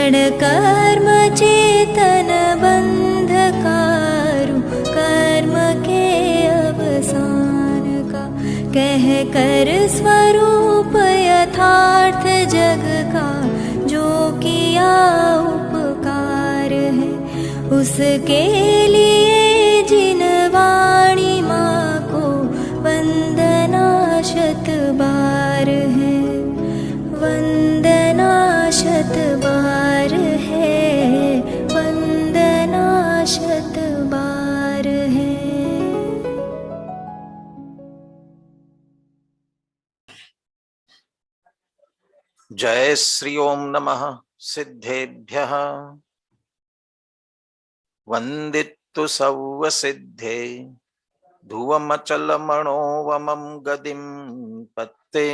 जड़ कर्म चेतन बंधकारु, कर्म के अवसान का कह कर स्वरूप यथार्थ जग का, जो किया उपकार है उसके लिए जिन वाणी माँ को वंदना शत बार है, वंदना शत बार है, वंदना शत बार है। जय श्री ओम नमः सिद्धेभ्यः वंदितु सौव सिद्धे धुवमचलमणोवमं गदिं पत्ते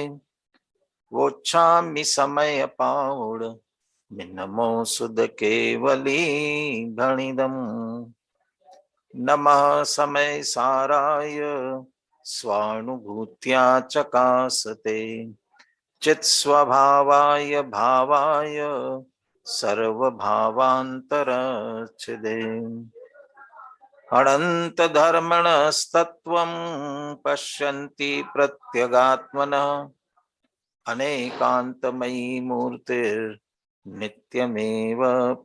वोच्छामि समय पाउड मिनमो सुद केवली भणिदम् नमः समय साराय स्वानुभूत्या चकासते चित् स्वभावाय भावाय सर्वभावान्तरच्छिदे अनंत धर्मणस्तत्त्वं पश्यन्ति प्रत्यगात्मनः अनेकान्तमयी मूर्तिर्नित्यमेव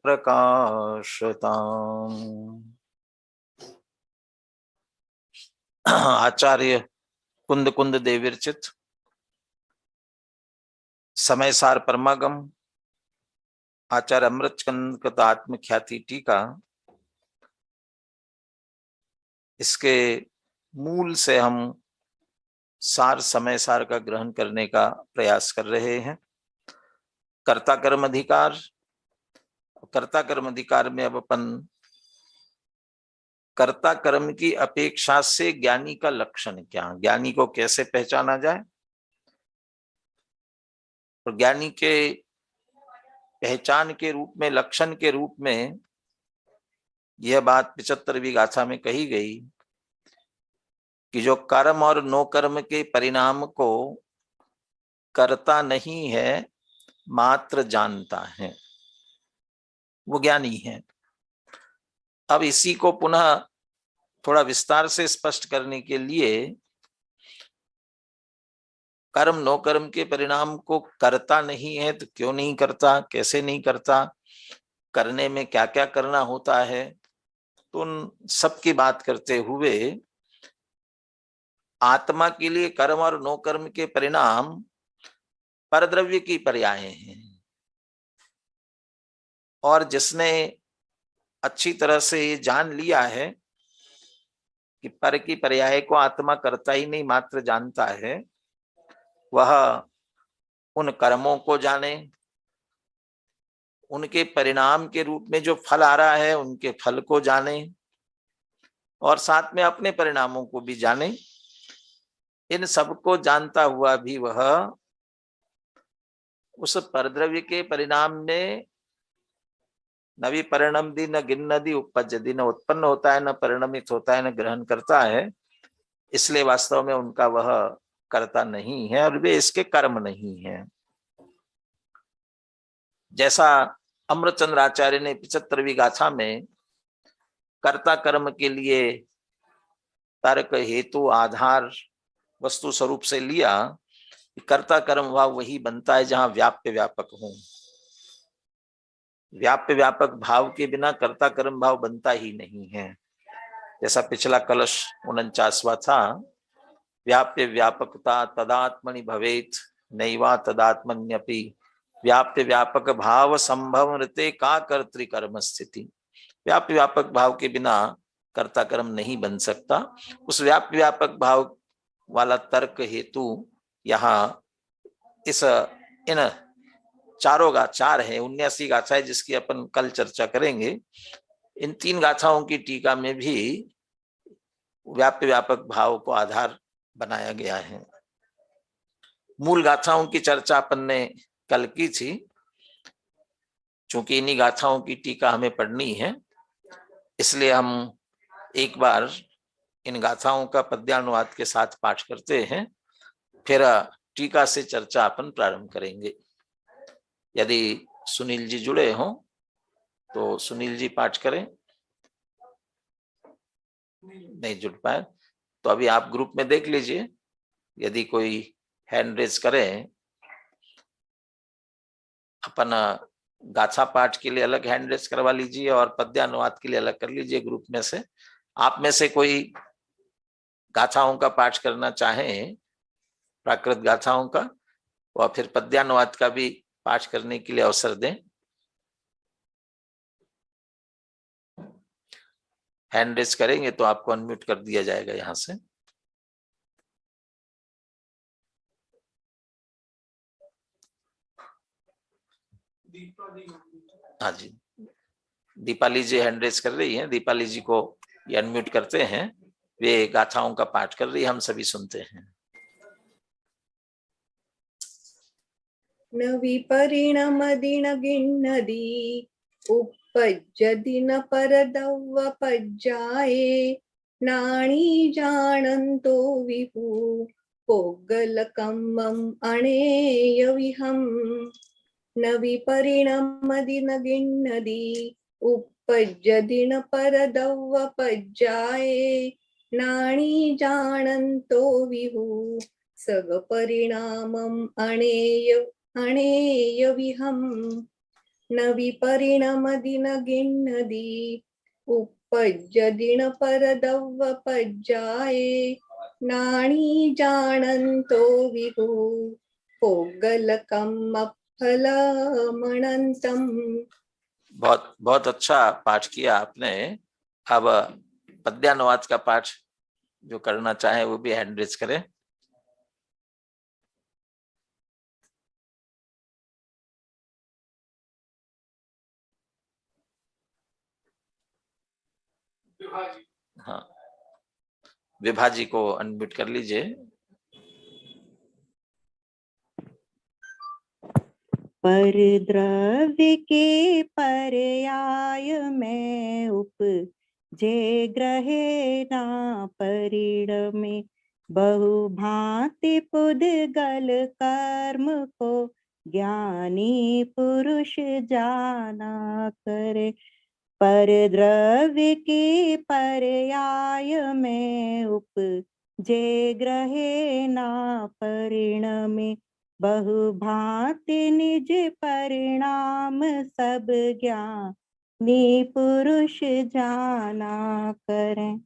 प्रकाशताम्। आचार्य कुंद कुंद देवीर्चित समयसार परमागम आचार्य अमृतचंद कृत आत्मख्याति टीका, इसके मूल से हम सार समय सार का ग्रहण करने का प्रयास कर रहे हैं। कर्ता कर्म अधिकार, कर्ता कर्म अधिकार में अब अपन कर्ता कर्म की अपेक्षा से ज्ञानी का लक्षण क्या, ज्ञानी को कैसे पहचाना जाए, और ज्ञानी के पहचान के रूप में, लक्षण के रूप में यह बात 75वीं गाथा में कही गई कि जो कर्म और नो कर्म के परिणाम को करता नहीं है मात्र जानता है, वो ज्ञानी है। अब इसी को पुनः थोड़ा विस्तार से स्पष्ट करने के लिए कर्म नो कर्म के परिणाम को करता नहीं है तो क्यों नहीं करता, कैसे नहीं करता, करने में क्या क्या करना होता है, तो उन सब की बात करते हुए आत्मा के लिए कर्म और नो कर्म के परिणाम परद्रव्य की पर्याय हैं, और जिसने अच्छी तरह से ये जान लिया है कि पर की पर्याय को आत्मा करता ही नहीं मात्र जानता है, वह उन कर्मों को जाने, उनके परिणाम के रूप में जो फल आ रहा है उनके फल को जाने, और साथ में अपने परिणामों को भी जाने। इन सबको जानता हुआ भी वह उस परद्रव्य के परिणाम में न भी परिणम दी न गिन्नदी उपपज्यति, न उत्पन्न होता है न परिणमित होता है न ग्रहण करता है, इसलिए वास्तव में उनका वह कर्ता नहीं है और वे इसके कर्म नहीं है। जैसा अमृतचंद्र आचार्य ने 75वीं गाथा में कर्ता कर्म के लिए तर्क हेतु आधार वस्तु स्वरूप से लिया, कर्ता कर्म भाव वही बनता है जहां व्याप्य व्यापक हो। व्याप्य व्यापक भाव के बिना कर्ता कर्म भाव बनता ही नहीं है। जैसा पिछला कलश 49वां था, व्याप्य व्यापकता तदात्मनि भवेत नैवा तदात्मन्यपि व्याप्य व्यापक भाव संभव नृत्य का कर्तृकर्म स्थिति। व्याप्य व्यापक भाव के बिना कर्ता कर्म नहीं बन सकता। उस व्याप्य व्यापक भाव वाला तर्क हेतु यहाँ इस इन चारों चार है 79 गाथा है जिसकी अपन कल चर्चा करेंगे। इन 3 गाथाओं की टीका में भी व्याप्य व्यापक भाव को आधार बनाया गया है। मूल गाथाओं की चर्चा अपन ने कल की थी, चूंकि इन्हीं गाथाओं की टीका हमें पढ़नी है इसलिए हम एक बार इन गाथाओं का पद्यानुवाद के साथ पाठ करते हैं, फिर टीका से चर्चा अपन प्रारंभ करेंगे। यदि सुनील जी जुड़े हों तो सुनील जी पाठ करें। नहीं जुड़ पाए तो अभी आप ग्रुप में देख लीजिए, यदि कोई हैंड रेज करे। अपन गाथा पाठ के लिए अलग हैंड रेज करवा लीजिए और पद्यानुवाद के लिए अलग कर लीजिए ग्रुप में से। आप में से कोई गाथाओं का पाठ करना चाहें, प्राकृत गाथाओं का, और फिर पद्यानुवाद का भी पाठ करने के लिए अवसर दें। हैंड रेज करेंगे तो आपको अनम्यूट कर दिया जाएगा यहां से। हाँ जी, दीपाली जी हैंड रेज कर रही हैं। दीपाली जी को ये अनम्यूट करते हैं, वे गाथाओं का पाठ कर रही है, हम सभी सुनते हैं। न विपरिणमदिन गिन्नदी उपज्जदिन परदव्वपज्जाये नाणी जानन्तो विभु पोग्गलकम्मम् अणेयविहम् न विपरिणमदिन गिन्नदी उपज्जदिन परदव्वपज्जाये नाणी जानन्तो विभु सगपरिणामम् अणेयविहम् न विपरिणमदिन गिन्नदी उपज्जदिन परदव्वपज्जाये नाणी जानन्तो विभु पोग्गलकम्मफलमनन्तम्। बहुत बहुत अच्छा पाठ किया आपने। अब पद्यानुवाद का पाठ जो करना चाहे वो भी हैंड रेज करें। हाँ, विभा जी को अनम्यूट कर लीजिए। पर द्रव्य के पर्याय में उपजे ग्रहे ना परिणमे बहुभांति पुद्गल कर्म को ज्ञानी पुरुष जाना करे। पर द्रव्य के पर्याय में उपजे ग्रहे ना परिणमे बहुभांति निज परिणाम सब ज्ञानी पुरुष जाना करें।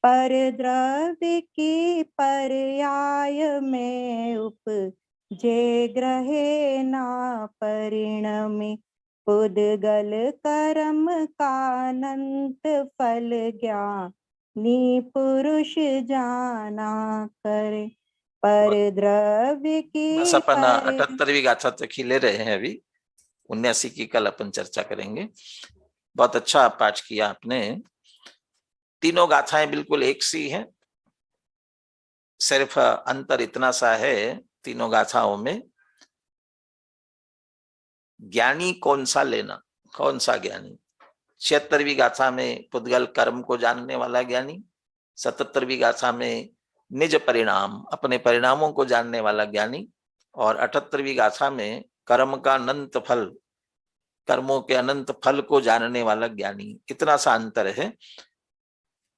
पर द्रव्य के पर्याय में उपजे ग्रहे ना परिणमे पुद्गल कर्म कानंत फल ज्ञानी पुरुष जाना करे। पर द्रव्य की बस अपन 78वीं गाथा तक ही ले रहे हैं, अभी 79 की कल अपन चर्चा करेंगे। बहुत अच्छा पाठ किया आपने। तीनों गाथाएं बिल्कुल एक सी हैं, सिर्फ अंतर इतना सा है तीनों गाथाओं में, ज्ञानी कौन सा लेना, कौन सा ज्ञानी। 76वीं गाथा में पुद्गल कर्म को जानने वाला ज्ञानी, 77वीं गाथा में निज परिणाम, अपने परिणामों को जानने वाला ज्ञानी, और 78वीं गाथा में कर्म का अनंत फल, कर्मों के अनंत फल को जानने वाला ज्ञानी। इतना सा अंतर है।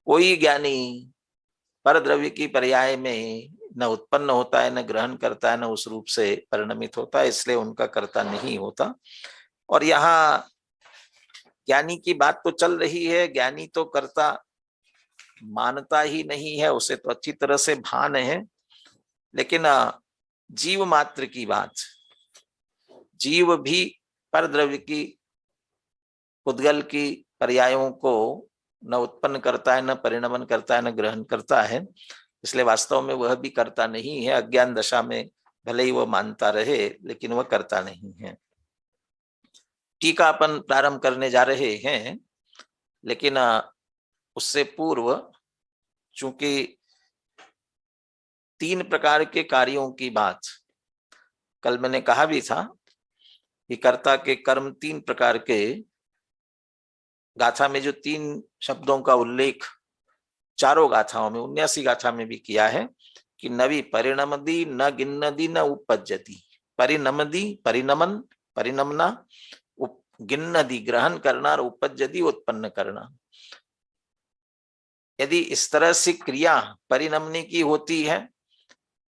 कोई ज्ञानी पर द्रव्य की पर्याय में न उत्पन्न होता है, न ग्रहण करता है, न उस रूप से परिणमित होता है, इसलिए उनका कर्ता नहीं होता। और यहाँ ज्ञानी की बात तो चल रही है, ज्ञानी तो कर्ता मानता ही नहीं है, उसे तो अच्छी तरह से भान है, लेकिन जीव मात्र की बात, जीव भी पर द्रव्य की, पुद्गल की पर्यायों को न उत्पन्न करता है, न परिणमन करता है, न ग्रहण करता है, इसलिए वास्तव में वह भी करता नहीं है। अज्ञान दशा में भले ही वह मानता रहे, लेकिन वह करता नहीं है। टीका अपन प्रारंभ करने जा रहे हैं, लेकिन उससे पूर्व चूंकि 3 प्रकार के कार्यों की बात कल मैंने कहा भी था कि कर्ता के कर्म 3 प्रकार के, गाथा में जो 3 शब्दों का उल्लेख चारों गाथाओं में 79 गाथा में भी किया है कि नवी परिणमदी न गिन्नदी न उपज्जति। परिणमदी परिणमन परिणमना, गिन्नदि ग्रहण करना और उपज्जति उत्पन्न करना। यदि इस तरह से क्रिया परिणमने की होती है,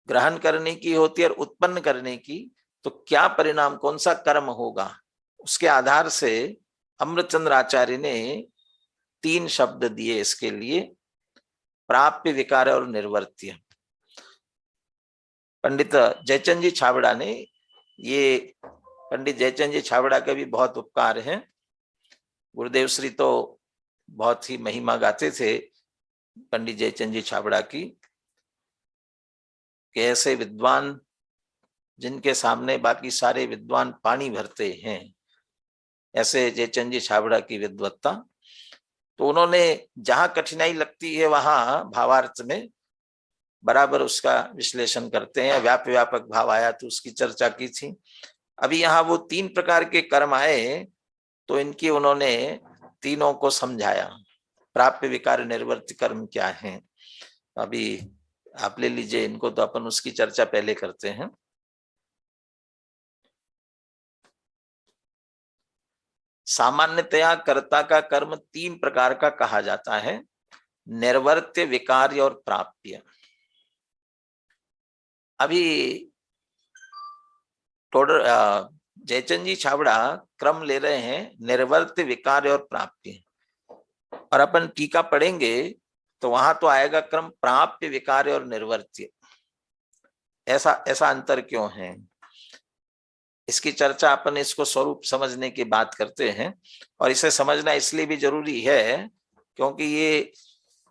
ग्रहण करने की होती है और उत्पन्न करने की, तो क्या परिणाम, कौन सा कर्म होगा, उसके आधार से अमृतचंद्र आचार्य ने 3 शब्द दिए इसके लिए, प्राप्य, विकार और निर्वर्त्य। पंडित जयचंद जी छाबड़ा ने, ये पंडित जयचंद जी छाबड़ा का भी बहुत उपकार है। गुरुदेव श्री तो बहुत ही महिमा गाते थे पंडित जयचंद जी छाबड़ा की, कि ऐसे विद्वान जिनके सामने बाकी सारे विद्वान पानी भरते हैं, ऐसे जयचंद जी छाबड़ा की विद्वत्ता। तो उन्होंने जहां कठिनाई लगती है वहां भावार्थ में बराबर उसका विश्लेषण करते हैं। व्यापक भाव आया तो उसकी चर्चा की थी। अभी यहाँ वो 3 प्रकार के कर्म आए, तो इनकी उन्होंने तीनों को समझाया। प्राप्य, विकार, निर्वर्त्य कर्म क्या है, अभी आप ले लीजिए इनको, तो अपन उसकी चर्चा पहले करते हैं। सामान्यतया कर्ता का कर्म 3 प्रकार का कहा जाता है, निर्वर्त्य, विकार्य और प्राप्य। अभी जयचंद जी छाबड़ा क्रम ले रहे हैं निर्वर्त्य, विकार्य और प्राप्य, और अपन टीका पढ़ेंगे तो वहां तो आएगा क्रम प्राप्य, विकार्य और निर्वर्त्य। ऐसा अंतर क्यों है, इसकी चर्चा अपन इसको स्वरूप समझने की बात करते हैं। और इसे समझना इसलिए भी जरूरी है क्योंकि ये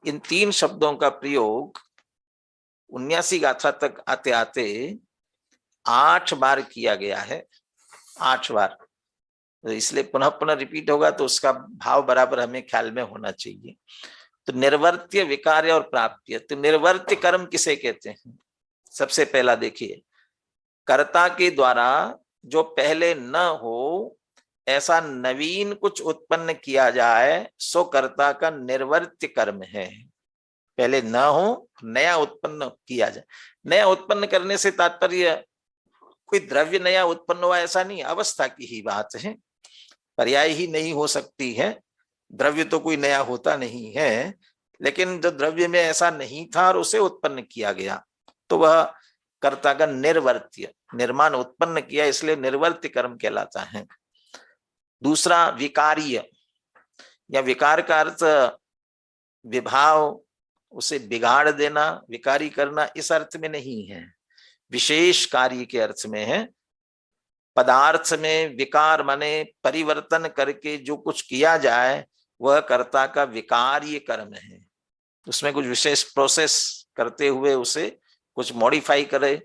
इन 3 शब्दों का प्रयोग 79 गाथा तक आते आते 8 बार किया गया है, 8 बार। तो इसलिए पुनः पुनः रिपीट होगा तो उसका भाव बराबर हमें ख्याल में होना चाहिए। तो निर्वर्त्य, विकार्य और प्राप्य। तो निर्वर्त्य कर्म किसे कहते हैं? सबसे पहला देखिए, कर्ता के द्वारा जो पहले न हो ऐसा नवीन कुछ उत्पन्न किया जाए, सो कर्ता का निर्वर्त्य कर्म है। पहले न हो, नया उत्पन्न किया जाए। नया उत्पन्न करने से तात्पर्य कोई द्रव्य नया उत्पन्न हुआ ऐसा नहीं, अवस्था की ही बात है। पर्याय ही नहीं हो सकती है, द्रव्य तो कोई नया होता नहीं है, लेकिन जो द्रव्य में ऐसा नहीं था और उसे उत्पन्न किया गया, तो वह कर्ता का निर्वर्त्य, निर्माण उत्पन्न किया, इसलिए निर्वर्त्य कर्म कहलाता है। दूसरा विकार्य, या विकार का अर्थ विभाव, उसे बिगाड़ देना, विकारी करना, इस अर्थ में नहीं है, विशेष कार्य के अर्थ में है। पदार्थ में विकार माने परिवर्तन करके जो कुछ किया जाए वह कर्ता का विकार्य कर्म है। उसमें कुछ विशेष प्रोसेस करते हुए उसे कुछ मॉडिफाई करे,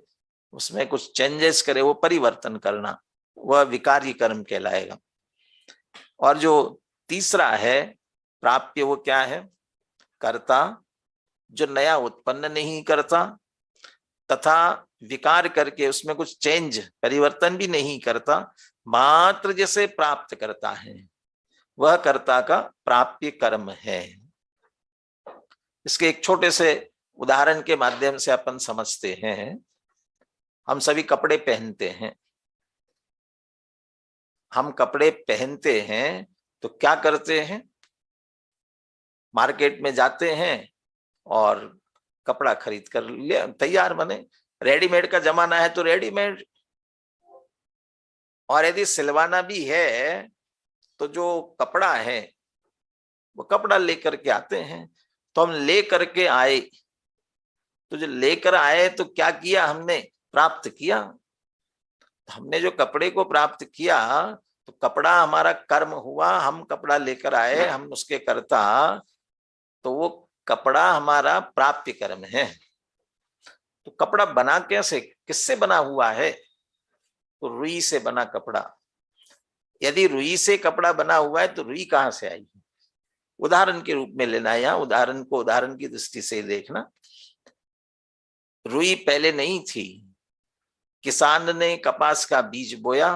उसमें कुछ चेंजेस करे, वो परिवर्तन करना, वह विकार्य कर्म कहलाएगा। और जो तीसरा है प्राप्य, वो क्या है? कर्ता जो नया उत्पन्न नहीं करता तथा विकार करके उसमें कुछ चेंज, परिवर्तन भी नहीं करता, मात्र जैसे प्राप्त करता है, वह कर्ता का प्राप्य कर्म है। इसके एक छोटे से उदाहरण के माध्यम से अपन समझते हैं। हम सभी कपड़े पहनते हैं, हम कपड़े पहनते हैं तो क्या करते हैं? मार्केट में जाते हैं और कपड़ा खरीद कर ले तैयार, बने रेडीमेड का जमाना है तो रेडीमेड, और यदि सिलवाना भी है तो जो कपड़ा है वो कपड़ा लेकर के आते हैं। तो हम लेकर के आए, तो जो लेकर आए तो क्या किया हमने? प्राप्त किया। हमने जो कपड़े को प्राप्त किया तो कपड़ा हमारा कर्म हुआ, हम कपड़ा लेकर आए, हम उसके कर्ता, तो वो कपड़ा हमारा प्राप्य कर्म है। तो कपड़ा बना कैसे, किससे बना हुआ है? तो रुई से बना कपड़ा। यदि रुई से कपड़ा बना हुआ है तो रुई कहां से आई? उदाहरण के रूप में लेना, यहाँ उदाहरण को उदाहरण की दृष्टि से देखना। रुई पहले नहीं थी, किसान ने कपास का बीज बोया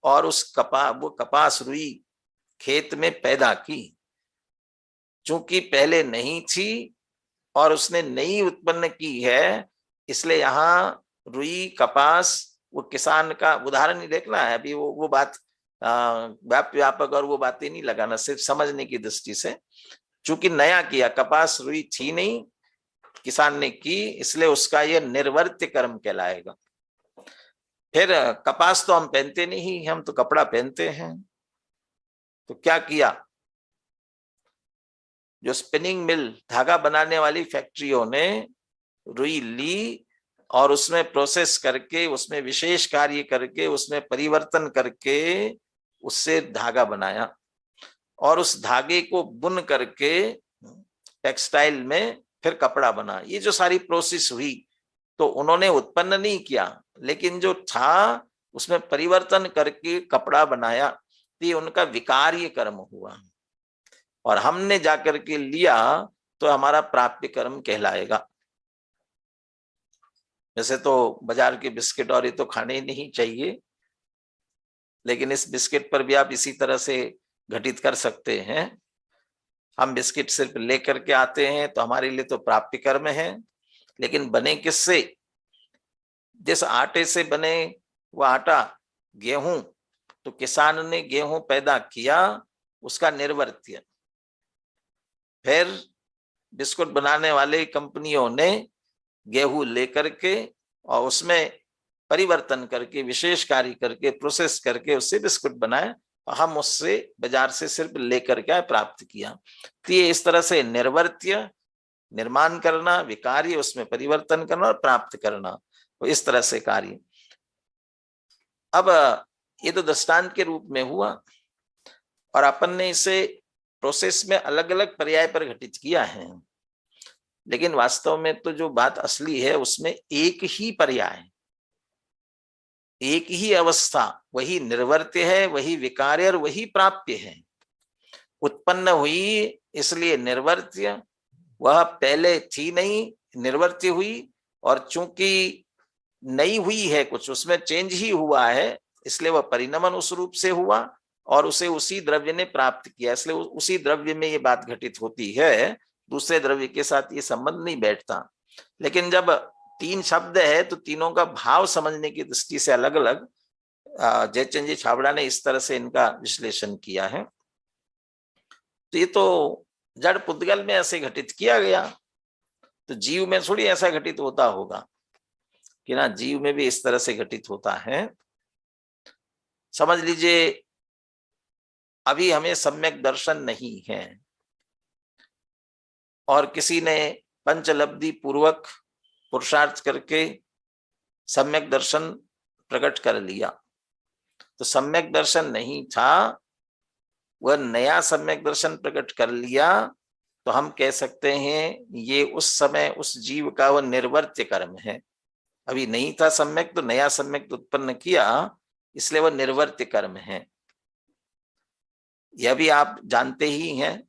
और वो कपास रुई खेत में पैदा की। चूंकि पहले नहीं थी और उसने नई उत्पन्न की है, इसलिए यहाँ रुई कपास वो किसान का उदाहरण ही देखना है। अभी वो बात व्याप व्यापक और वो बातें नहीं लगाना, सिर्फ समझने की दृष्टि से। चूंकि नया किया, कपास रुई थी नहीं, किसान ने की, इसलिए उसका ये निर्वर्त्य कर्म कहलाएगा। फिर कपास तो हम पहनते नहीं, हम तो कपड़ा पहनते हैं। तो क्या किया, जो स्पिनिंग मिल, धागा बनाने वाली फैक्ट्रियों ने रुई ली और उसमें प्रोसेस करके, उसमें विशेष कार्य करके, उसमें परिवर्तन करके उससे धागा बनाया और उस धागे को बुन करके टेक्सटाइल में फिर कपड़ा बना। ये जो सारी प्रोसेस हुई, तो उन्होंने उत्पन्न नहीं किया, लेकिन जो था उसमें परिवर्तन करके कपड़ा बनाया। तो ये उनका विकार्य कर्म हुआ और हमने जाकर के लिया तो हमारा प्राप्य कर्म कहलाएगा। वैसे तो बाजार के बिस्किट और ये तो खाने ही नहीं चाहिए, लेकिन इस बिस्किट पर भी आप इसी तरह से घटित कर सकते हैं। हम बिस्किट सिर्फ लेकर के आते हैं तो हमारे लिए तो प्राप्य कर्म है, लेकिन बने किससे? जिस आटे से बने वो आटा गेहूं, तो किसान ने गेहूं पैदा किया, उसका निर्वर्त्य। फिर बिस्कुट बनाने वाले कंपनियों ने गेहूं लेकर के और उसमें परिवर्तन करके, विशेष कार्य करके, प्रोसेस करके उससे बिस्कुट बनाए और हम उससे बाजार से सिर्फ लेकर के प्राप्त किया। तो ये इस तरह से निर्वर्त्य, निर्माण करना, विकार्य, उसमें परिवर्तन करना और प्राप्त करना, तो इस तरह से कार्य। अब ये तो दृष्टांत के रूप में हुआ और अपन ने इसे प्रोसेस में अलग अलग पर्याय पर घटित किया है, लेकिन वास्तव में तो जो बात असली है उसमें एक ही पर्याय, एक ही अवस्था, वही निर्वर्त्य है, वही विकार्य और वही प्राप्य है। उत्पन्न हुई इसलिए निर्वर्त्य, वह पहले थी नहीं, निर्वर्त्य हुई, और चूंकि नई हुई है, कुछ उसमें चेंज ही हुआ है, इसलिए वह परिणमन उस रूप से हुआ और उसे उसी द्रव्य ने प्राप्त किया, इसलिए उसी द्रव्य में ये बात घटित होती है, दूसरे द्रव्य के साथ ये संबंध नहीं बैठता। लेकिन जब तीन शब्द है तो तीनों का भाव समझने की दृष्टि से अलग अलग जयचंद जी छाबड़ा ने इस तरह से इनका विश्लेषण किया है। तो ये तो जड़ पुद्गल में ऐसे घटित किया गया, तो जीव में थोड़ी ऐसा घटित होता होगा कि ना, जीव में भी इस तरह से घटित होता है। समझ लीजिए अभी हमें सम्यक दर्शन नहीं है और किसी ने पंचलब्धि पूर्वक पुरुषार्थ करके सम्यक दर्शन प्रकट कर लिया, तो सम्यक दर्शन नहीं था, वह नया सम्यक दर्शन प्रकट कर लिया, तो हम कह सकते हैं ये उस समय उस जीव का वह निर्वर्त्य कर्म है। अभी नहीं था सम्यक, तो नया सम्यक उत्पन्न किया, इसलिए वह निर्वर्त्य कर्म है। यह भी आप जानते ही हैं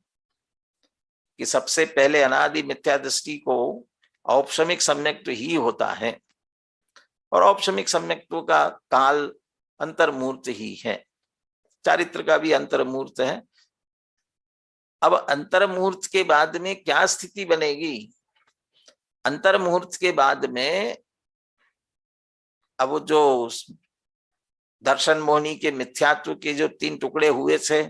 कि सबसे पहले अनादि मिथ्या दृष्टि को औपशमिक सम्यक्त्व ही होता है और औपशमिक सम्यक्त्व का काल अंतर्मूर्त ही है, चारित्र का भी अंतर्मूर्त है। अब अंतर्मूर्त के बाद में क्या स्थिति बनेगी? अंतर्मूर्त के बाद में अब जो दर्शन मोहिनी के मिथ्यात्व के जो तीन टुकड़े हुए थे,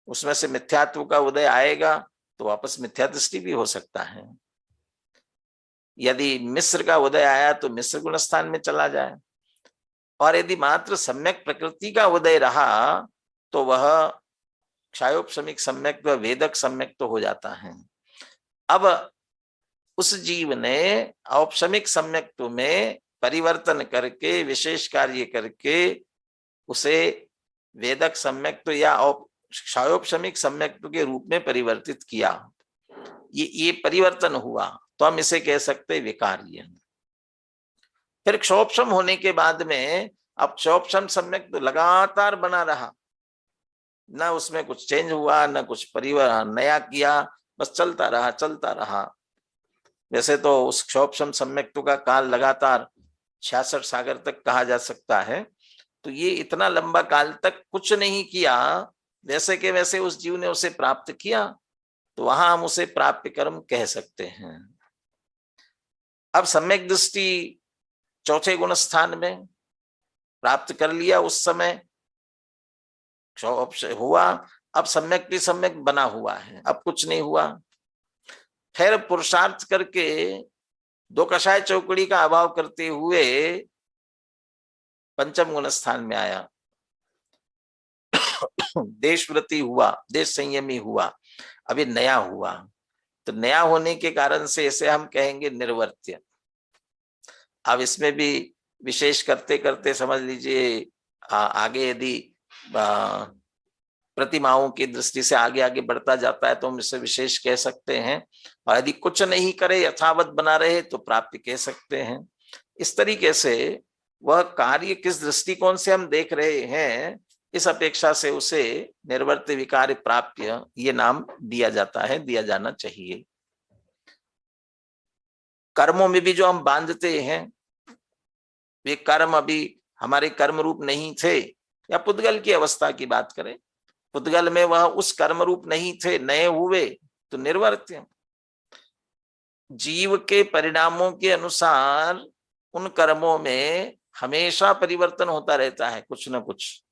उसमें से मिथ्यात्व का उदय आएगा तो वापस मिथ्या दृष्टि भी हो सकता है। यदि मिश्र का उदय आया तो मिश्र गुण स्थान में चला जाए, और यदि मात्र सम्यक प्रकृति का उदय रहा तो वह क्षयोपशमिक सम्यक व वेदक सम्यक तो हो जाता है। अब उस जीव ने औपशमिक सम्यक्त्व में परिवर्तन करके, विशेष कार्य करके उसे वेदक सम्यक्त्व या क्षयोपशमिक सम्यक्त्व के रूप में परिवर्तित किया। ये परिवर्तन हुआ तो हम इसे कह सकते विकार्य। फिर क्षोपशम होने के बाद में अब क्षोपशम सम्यक्त्व लगातार बना रहा, ना उसमें कुछ चेंज हुआ, ना कुछ परिवर्तन नया किया, बस चलता रहा। वैसे तो उस क्षोपशम सम्यक्त्व का काल लगातार 66 सागर तक कहा जा सकता है। तो ये इतना लंबा काल तक कुछ नहीं किया, वैसे के वैसे उस जीव ने उसे प्राप्त किया, तो वहां हम उसे प्राप्य कर्म कह सकते हैं। अब सम्यक दृष्टि चौथे गुण स्थान में, प्राप्त कर लिया उस समय हुआ, अब सम्यक भी सम्यक बना हुआ है, अब कुछ नहीं हुआ। फिर पुरुषार्थ करके दो कषाय चौकड़ी का अभाव करते हुए पंचम गुण स्थान में आया, देशव्रती हुआ, देश संयमी हुआ, अभी नया हुआ। तो नया होने के कारण से इसे हम कहेंगे निर्वर्त्य। अब इसमें भी विशेष करते करते समझ लीजिए आगे यदि प्रतिमाओं की दृष्टि से आगे आगे बढ़ता जाता है तो हम इसे विशेष कह सकते हैं, और यदि कुछ नहीं करे यथावत बना रहे तो प्राप्ति कह सकते हैं। इस तरीके से वह कार्य किस दृष्टिकोण से हम देख रहे हैं, इस अपेक्षा से उसे निर्वर्त्य विकार प्राप्य ये नाम दिया जाता है, दिया जाना चाहिए। कर्मों में भी जो हम बांधते हैं वे कर्म अभी हमारे कर्म रूप नहीं थे, या पुद्गल की अवस्था की बात करें, पुद्गल में वह उस कर्म रूप नहीं थे, नए हुए तो निर्वर्त्य। जीव के परिणामों के अनुसार उन कर्मों में हमेशा परिवर्तन होता रहता है, कुछ न कुछ।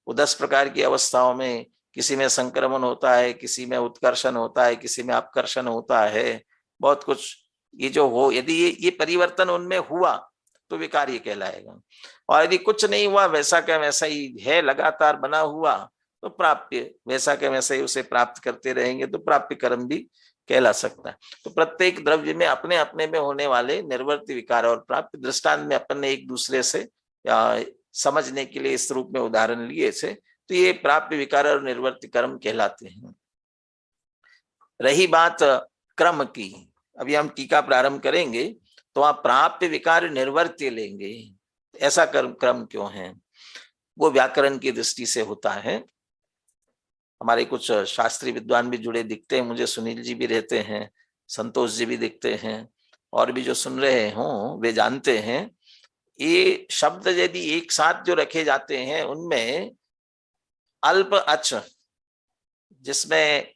वो 10 प्रकार की अवस्थाओं में किसी में संक्रमण होता है, किसी में उत्कर्षण होता है, किसी में अपकर्षण होता है, बहुत कुछ। ये जो हो यदि ये परिवर्तन उनमें हुआ तो विकार कहलाएगा, और यदि कुछ नहीं हुआ वैसा का वैसा ही है, लगातार बना हुआ, तो प्राप्य वैसा का वैसा ही उसे प्राप्त करते रहेंगे तो प्राप्य कर्म भी कहला सकता है। तो प्रत्येक द्रव्य में अपने अपने में होने वाले निर्वर्त्य विकार और प्राप्य दृष्टांत में अपन ने एक दूसरे से समझने के लिए इस रूप में उदाहरण लिए थे, तो ये प्राप्य विकार और निर्वर्त्य कर्म कहलाते हैं। रही बात क्रम की, अभी हम टीका प्रारंभ करेंगे तो आप प्राप्य विकार निर्वर्त्य लेंगे, ऐसा क्रम क्यों है? वो व्याकरण की दृष्टि से होता है। हमारे कुछ शास्त्रीय विद्वान भी जुड़े दिखते हैं मुझे, सुनील जी भी रहते हैं, संतोष जी भी दिखते हैं, और भी जो सुन रहे हों वे जानते हैं। ये शब्द यदि एक साथ जो रखे जाते हैं उनमें अल्प अच, जिसमें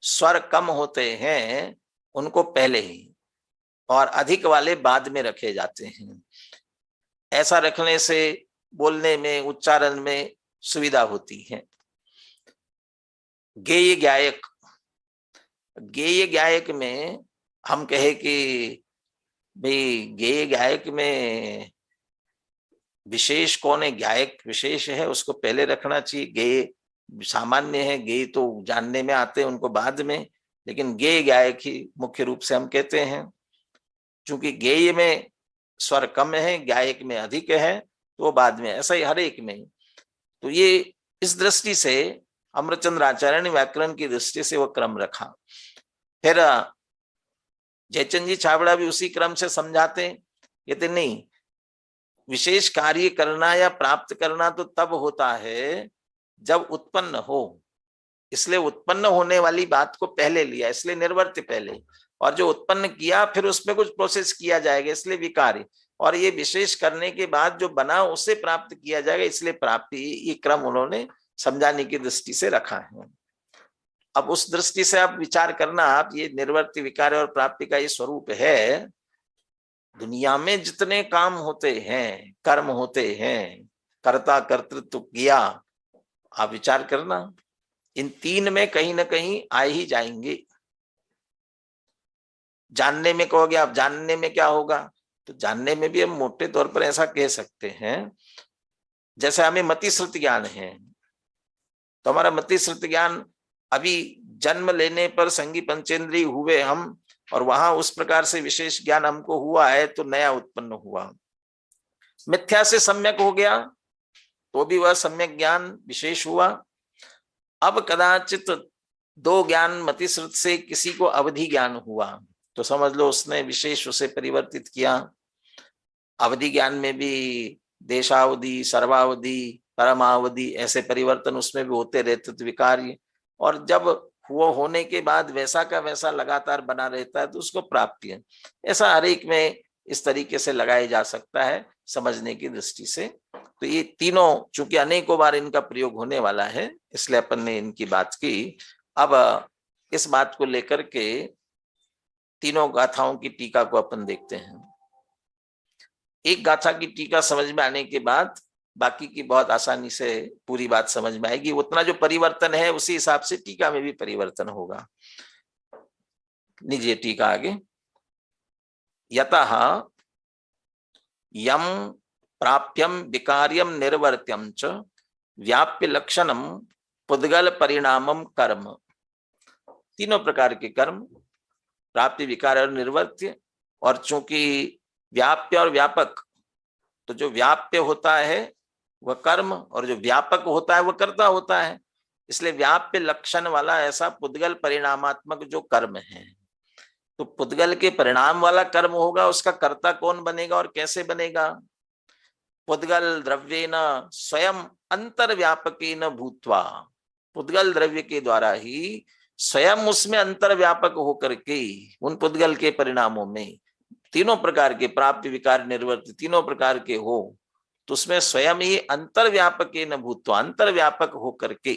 स्वर कम होते हैं उनको पहले ही और अधिक वाले बाद में रखे जाते हैं। ऐसा रखने से बोलने में, उच्चारण में सुविधा होती है। गेय गायक, गेय गायक में हम कहे कि भाई गेय गायक में विशेष कौन है, गायक विशेष है, उसको पहले रखना चाहिए। गेय सामान्य है, गेय तो जानने में आते हैं उनको बाद में, लेकिन गेय गायक ही मुख्य रूप से हम कहते हैं। चूंकि गेय में स्वर कम है, गायक में अधिक है, तो वो बाद में, ऐसा ही हर एक में। तो ये इस दृष्टि से अमरचंद्र आचार्य ने व्याकरण की दृष्टि से वो क्रम रखा। फिर जयचंद जी छाबड़ा भी उसी क्रम से समझाते, कहते नहीं, विशेष कार्य करना या प्राप्त करना तो तब होता है जब उत्पन्न हो, इसलिए उत्पन्न होने वाली बात को पहले लिया, इसलिए निर्वर्त्य पहले, और जो उत्पन्न किया फिर उसमें कुछ प्रोसेस किया जाएगा, इसलिए विकारी, और ये विशेष करने के बाद जो बना उसे प्राप्त किया जाएगा, इसलिए प्राप्ति। ये क्रम उन्होंने समझाने की दृष्टि से रखा है। अब उस दृष्टि से आप विचार करना, आप ये निर्वर्त्य विकार और प्राप्ति का ये स्वरूप है। दुनिया में जितने काम होते हैं, कर्म होते हैं, कर्ता कर्तृत्व किया, आप विचार करना, इन तीन में कहीं ना कहीं आ ही जाएंगे। जानने में कहोगे आप, जानने में क्या होगा? तो जानने में भी हम मोटे तौर पर ऐसा कह सकते हैं, जैसे हमें मति श्रुति ज्ञान है, तो हमारा मति श्रुति ज्ञान अभी जन्म लेने पर संगी पंचेंद्रिय हुए हम, और वहां उस प्रकार से विशेष ज्ञान हमको हुआ है तो नया उत्पन्न हुआ। मिथ्या से सम्यक हो गया तो भी वह सम्यक ज्ञान विशेष हुआ। अब कदाचित दो ज्ञान मति श्रुत से किसी को अवधि ज्ञान हुआ, तो समझ लो उसने विशेष उसे परिवर्तित किया। अवधि ज्ञान में भी देशावधि, सर्वावधि, परमावधि ऐसे परिवर्तन उसमें भी होते रहते तो विकार्य, और जब वो होने के बाद वैसा का वैसा लगातार बना रहता है तो उसको प्राप्ति है। ऐसा हर एक में इस तरीके से लगाया जा सकता है समझने की दृष्टि से। तो ये तीनों चूंकि अनेकों बार इनका प्रयोग होने वाला है, इसलिए अपन ने इनकी बात की। अब इस बात को लेकर के तीनों गाथाओं की टीका को अपन देखते हैं। एक गाथा की टीका समझ में आने के बाद बाकी की बहुत आसानी से पूरी बात समझ में आएगी। उतना जो परिवर्तन है उसी हिसाब से टीका में भी परिवर्तन होगा। लीजिए टीका आगे। यतः यम प्राप्यम विकार्यम निर्वर्त्यम च व्याप्य लक्षणम पुद्गल परिणामम कर्म। तीनों प्रकार के कर्म, प्राप्ति, विकार और निर्वर्त्य। और चूंकि व्याप्य और व्यापक, तो जो व्याप्य होता है वह कर्म और जो व्यापक होता है वह कर्ता होता है, इसलिए व्याप्य लक्षण वाला ऐसा पुद्गल परिणामात्मक जो कर्म है, तो पुद्गल के परिणाम वाला कर्म होगा, उसका कर्ता कौन बनेगा और कैसे बनेगा? पुद्गल द्रव्येन स्वयं अंतर्व्यापकेन भूत्वा, पुद्गल द्रव्य के द्वारा ही स्वयं उसमें अंतर्व्यापक होकर के उन पुद्गल के परिणामों में तीनों प्रकार के प्राप्ति, विकार, निर्वर्त्य तीनों प्रकार के हो, तो उसमें स्वयं ही अंतर्व्यापकेन भूत्वा, अंतर्व्यापक होकर के।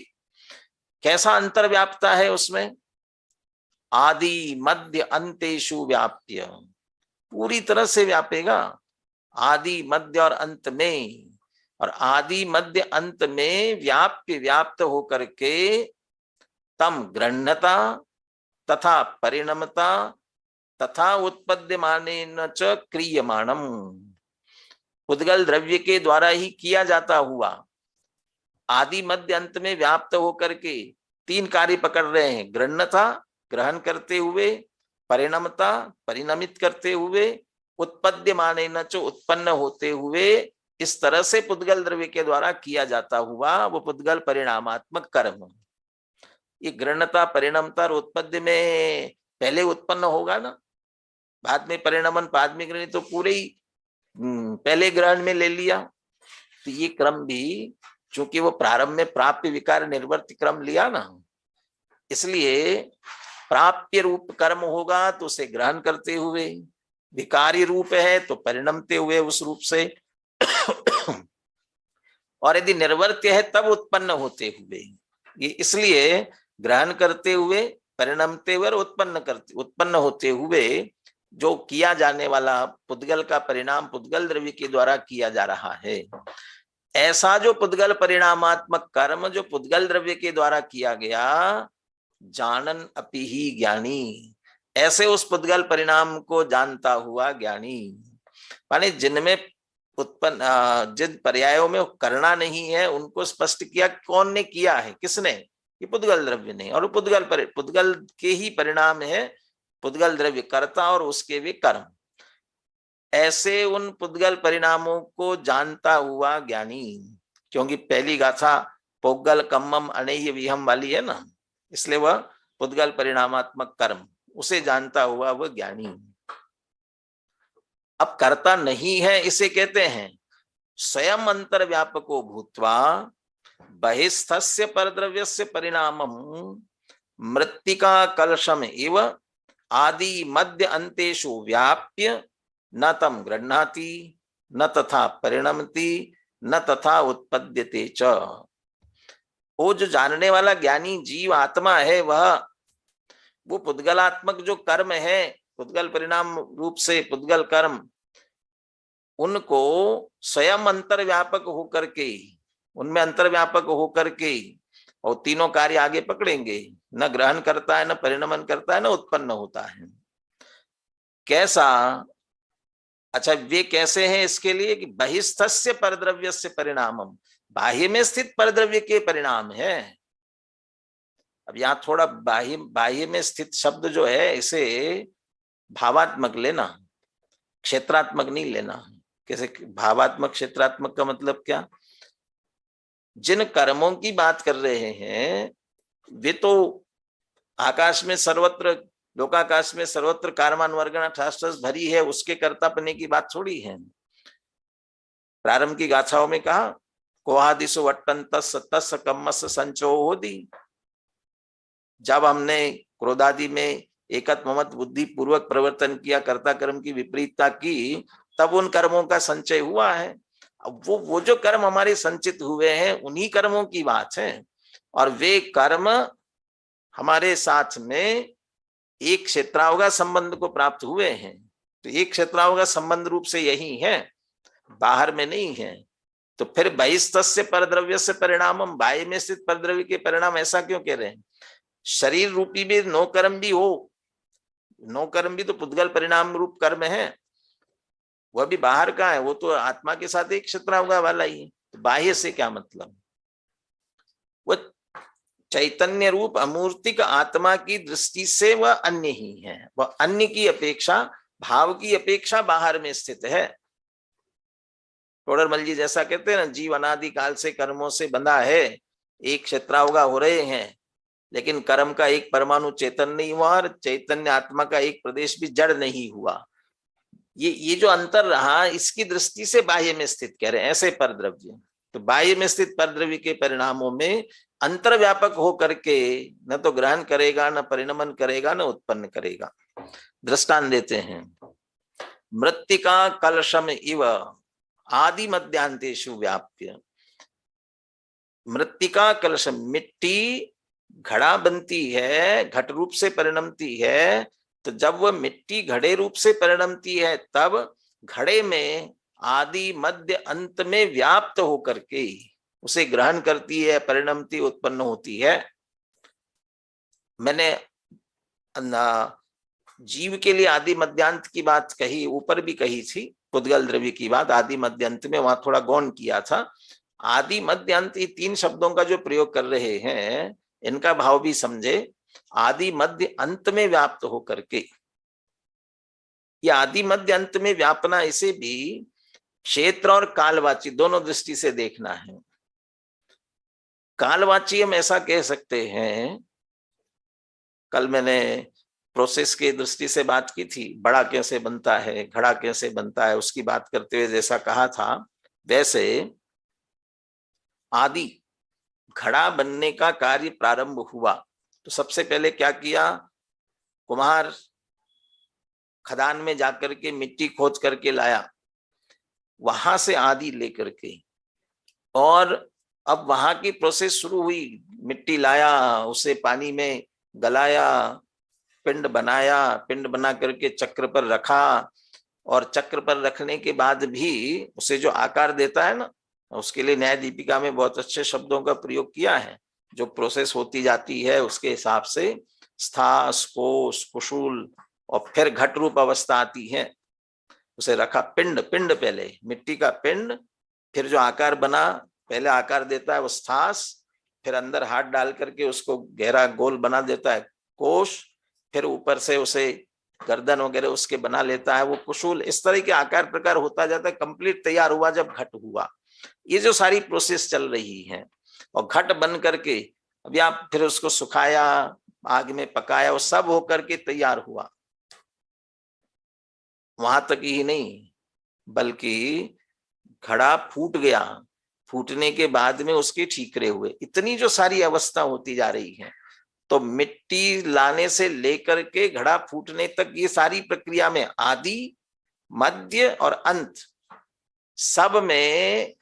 कैसा अंतर्व्यापता है उसमें? आदि मध्य अंतेषु व्याप्य, पूरी तरह से व्यापेगा आदि मध्य और अंत में, और आदि मध्य अंत में व्याप्य व्याप्त होकर के तम गृह्णता तथा परिणमता तथा उत्पद्यमानेन च क्रियमाणम, पुद्गल द्रव्य के द्वारा ही किया जाता हुआ आदि मध्य अंत में व्याप्त होकर के तीन कार्य पकड़ रहे हैं। गृह्णता, ग्रहण करते हुए, परिणमता, परिणमित करते हुए, उत्पद्यमानेन च, उत्पन्न होते हुए, इस तरह से पुद्गल द्रव्य के द्वारा किया जाता हुआ वो पुद्गल परिणामात्मक कर्म। ये गृह्णता, परिणमता और उत्पद्य में पहले उत्पन्न होगा ना, बाद में परिणमन, बाद में ग्रहण, तो पूरे ही पहले ग्रहण में ले लिया। तो ये क्रम भी चूंकि वो प्रारंभ में प्राप्य, विकार, निर्वर्त्य क्रम लिया ना, इसलिए प्राप्य रूप कर्म होगा तो उसे ग्रहण करते हुए, विकारी रूप है तो परिणमते हुए उस रूप से, और यदि निर्वर्त्य है तब उत्पन्न होते हुए। ये इसलिए ग्रहण करते हुए, परिणमते हुए और उत्पन्न होते हुए जो किया जाने वाला पुद्गल का परिणाम पुद्गल द्रव्य के द्वारा किया जा रहा है। ऐसा जो पुद्गल परिणामात्मक कर्म जो पुद्गल द्रव्य के द्वारा किया गया, जानन अपि ही ज्ञानी, ऐसे उस पुद्गल परिणाम को जानता हुआ ज्ञानी, माने जिनमें उत्पन्न जिन पर्यायों में करना नहीं है उनको स्पष्ट किया। कौन ने किया है? किसने? ये पुद्गल द्रव्य ने, और पुद्गल के ही परिणाम है पुद्गल द्रव्य कर्ता और उसके वे कर्म। ऐसे उन पुद्गल परिणामों को जानता हुआ ज्ञानी, क्योंकि पहली गाथा पोगल कम्मम अनेय विहम वाली है ना, इसलिए वह पुद्गल परिणामात्मक कर्म उसे जानता हुआ वह ज्ञानी। अब कर्ता नहीं है इसे कहते हैं स्वयं अंतर्व्यापको भूत्वा बहिस्थस्य परद्रव्यस्य परिणामम मृत्तिका कलशम एव आदि मध्य अंतेषु व्याप्य न तम गृह्णाति न तथा परिणमति न तथा उत्पद्यते च। वो जो जानने वाला ज्ञानी जीव आत्मा है, वह वो पुद्गलात्मक जो कर्म है, पुद्गल परिणाम रूप से पुद्गल कर्म, उनको स्वयं अंतर्व्यापक होकर के, उनमें अंतर्व्यापक होकर के, और तीनों कार्य आगे पकड़ेंगे, न ग्रहण करता है, न परिणमन करता है, न उत्पन्न होता है। कैसा? अच्छा, वे कैसे हैं? इसके लिए कि बहिस्थस्य परद्रव्यस्य परिणामम, बाह्य में स्थित परद्रव्य के परिणाम है। अब यहाँ थोड़ा बाह्य में स्थित शब्द जो है इसे भावात्मक लेना, क्षेत्रात्मक नहीं लेना। कैसे भावात्मक, क्षेत्रात्मक का मतलब क्या? जिन कर्मों की बात कर रहे हैं वे तो आकाश में सर्वत्र, लोकाकाश में सर्वत्र कारमान वर्गणा ठास भरी है, उसके कर्तापने की बात थोड़ी है। प्रारंभ की गाथाओं में कहा कोहादिशो वट्टन तस् तस् कम्मस संचो होदी, जब हमने क्रोधादि में एकत ममत बुद्धि पूर्वक प्रवर्तन किया, कर्ता कर्म की विपरीतता की, तब उन कर्मों का संचय हुआ है। अब वो जो कर्म हमारे संचित हुए हैं उन्हीं कर्मों की बात है, और वे कर्म हमारे साथ में एक क्षेत्रावगा संबंध को प्राप्त हुए हैं। तो एक क्षेत्रावगा संबंध रूप से यही है, बाहर में नहीं है। तो फिर बहिस्तस्य परद्रव्य से परिणामम, बाह्य में स्थित परद्रव्य के परिणाम ऐसा क्यों कह रहे हैं? शरीर रूपी भी नो कर्म भी हो, नो कर्म भी तो पुद्गल परिणाम रूप कर्म है, वह भी बाहर का है, वो तो आत्मा के साथ एक क्षत्रावगा वाला ही है। तो बाह्य से क्या मतलब? वह चैतन्य रूप अमूर्तिक आत्मा की दृष्टि से वह अन्य ही है, वह अन्य की अपेक्षा, भाव की अपेक्षा बाहर में स्थित है। टोडरमल जी जैसा कहते हैं ना, जीव अनादि काल से कर्मों से बंधा है, एक क्षेत्रावगा हो रहे हैं, लेकिन कर्म का एक परमाणु चेतन नहीं हुआ और चैतन्य आत्मा का एक प्रदेश भी जड़ नहीं हुआ। ये जो अंतर रहा, इसकी दृष्टि से बाह्य में स्थित कह रहे हैं ऐसे परद्रव्य। तो बाह्य में स्थित परद्रव्य के परिणामों में अंतर व्यापक हो करके न तो ग्रहण करेगा, न परिणमन करेगा, न उत्पन्न करेगा। दृष्टांत देते हैं, मृत्तिका कलशम इव आदि मध्यांतेषु व्याप्य। मृत्तिका कलशम, मिट्टी घड़ा बनती है, घट रूप से परिणमती है, तो जब वह मिट्टी घड़े रूप से परिणमती है तब घड़े में आदि मध्य अंत में व्याप्त होकर के उसे ग्रहण करती है, परिणमती, उत्पन्न होती है। मैंने जीव के लिए आदि मध्यांत की बात कही, ऊपर भी कही थी, पुद्गल द्रव्य की बात आदि मध्यांत में, वहां थोड़ा गौण किया था। आदि मध्यांत, ये तीन शब्दों का जो प्रयोग कर रहे हैं, इनका भाव भी समझे। आदि मध्य अंत में व्याप्त होकर के, ये आदि मध्य अंत में व्यापना, इसे भी क्षेत्र और कालवाची दोनों दृष्टि से देखना है। कालवाची हम ऐसा कह सकते हैं, कल मैंने प्रोसेस की दृष्टि से बात की थी, बड़ा कैसे बनता है, घड़ा कैसे बनता है, उसकी बात करते हुए जैसा कहा था, वैसे आदि घड़ा बनने का कार्य प्रारंभ हुआ तो सबसे पहले क्या किया, कुम्हार खदान में जाकर के मिट्टी खोज करके लाया, वहां से आदि लेकर के, और अब वहां की प्रोसेस शुरू हुई। मिट्टी लाया, उसे पानी में गलाया, पिंड बनाया, पिंड बना करके चक्र पर रखा, और चक्र पर रखने के बाद भी उसे जो आकार देता है ना, उसके लिए न्याय दीपिका में बहुत अच्छे शब्दों का प्रयोग किया है। जो प्रोसेस होती जाती है उसके हिसाब से स्थास, कोश, कुशूल और फिर घट रूप अवस्था आती है। उसे रखा, पिंड, पिंड पहले मिट्टी का पिंड, फिर जो आकार बना, पहले आकार देता है वो स्थास, फिर अंदर हाथ डाल करके उसको गहरा गोल बना देता है कोश, फिर ऊपर से उसे गर्दन वगैरह उसके बना लेता है वो कुशूल। इस तरह के आकार प्रकार होता जाता है, कंप्लीट तैयार हुआ जब घट हुआ। ये जो सारी प्रोसेस चल रही है, और घट बन करके अभी आप फिर उसको सुखाया, आग में पकाया, वो सब होकर के तैयार हुआ। वहां तक ही नहीं, बल्कि घड़ा फूट गया, फूटने के बाद में उसके ठीकरे हुए, इतनी जो सारी अवस्था होती जा रही है। तो मिट्टी लाने से लेकर के घड़ा फूटने तक ये सारी प्रक्रिया में आदि, मध्य और अंत, सब में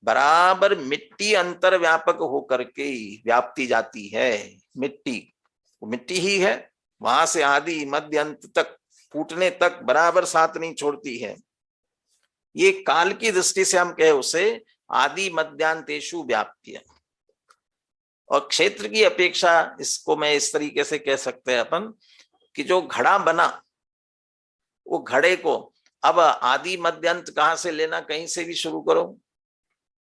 बराबर मिट्टी अंतर व्यापक होकर के व्याप्ति जाती है। मिट्टी ही है, वहां से आदि मध्य अंत तक फूटने तक बराबर साथ नहीं छोड़ती है। ये काल की दृष्टि से हम कहे उसे आदि मध्यांतेषु व्याप्य। और क्षेत्र की अपेक्षा इसको मैं इस तरीके से कह सकते हैं अपन कि जो घड़ा बना, वो घड़े को अब आदि मध्यांत कहाँ से लेना, कहीं से भी शुरू करो।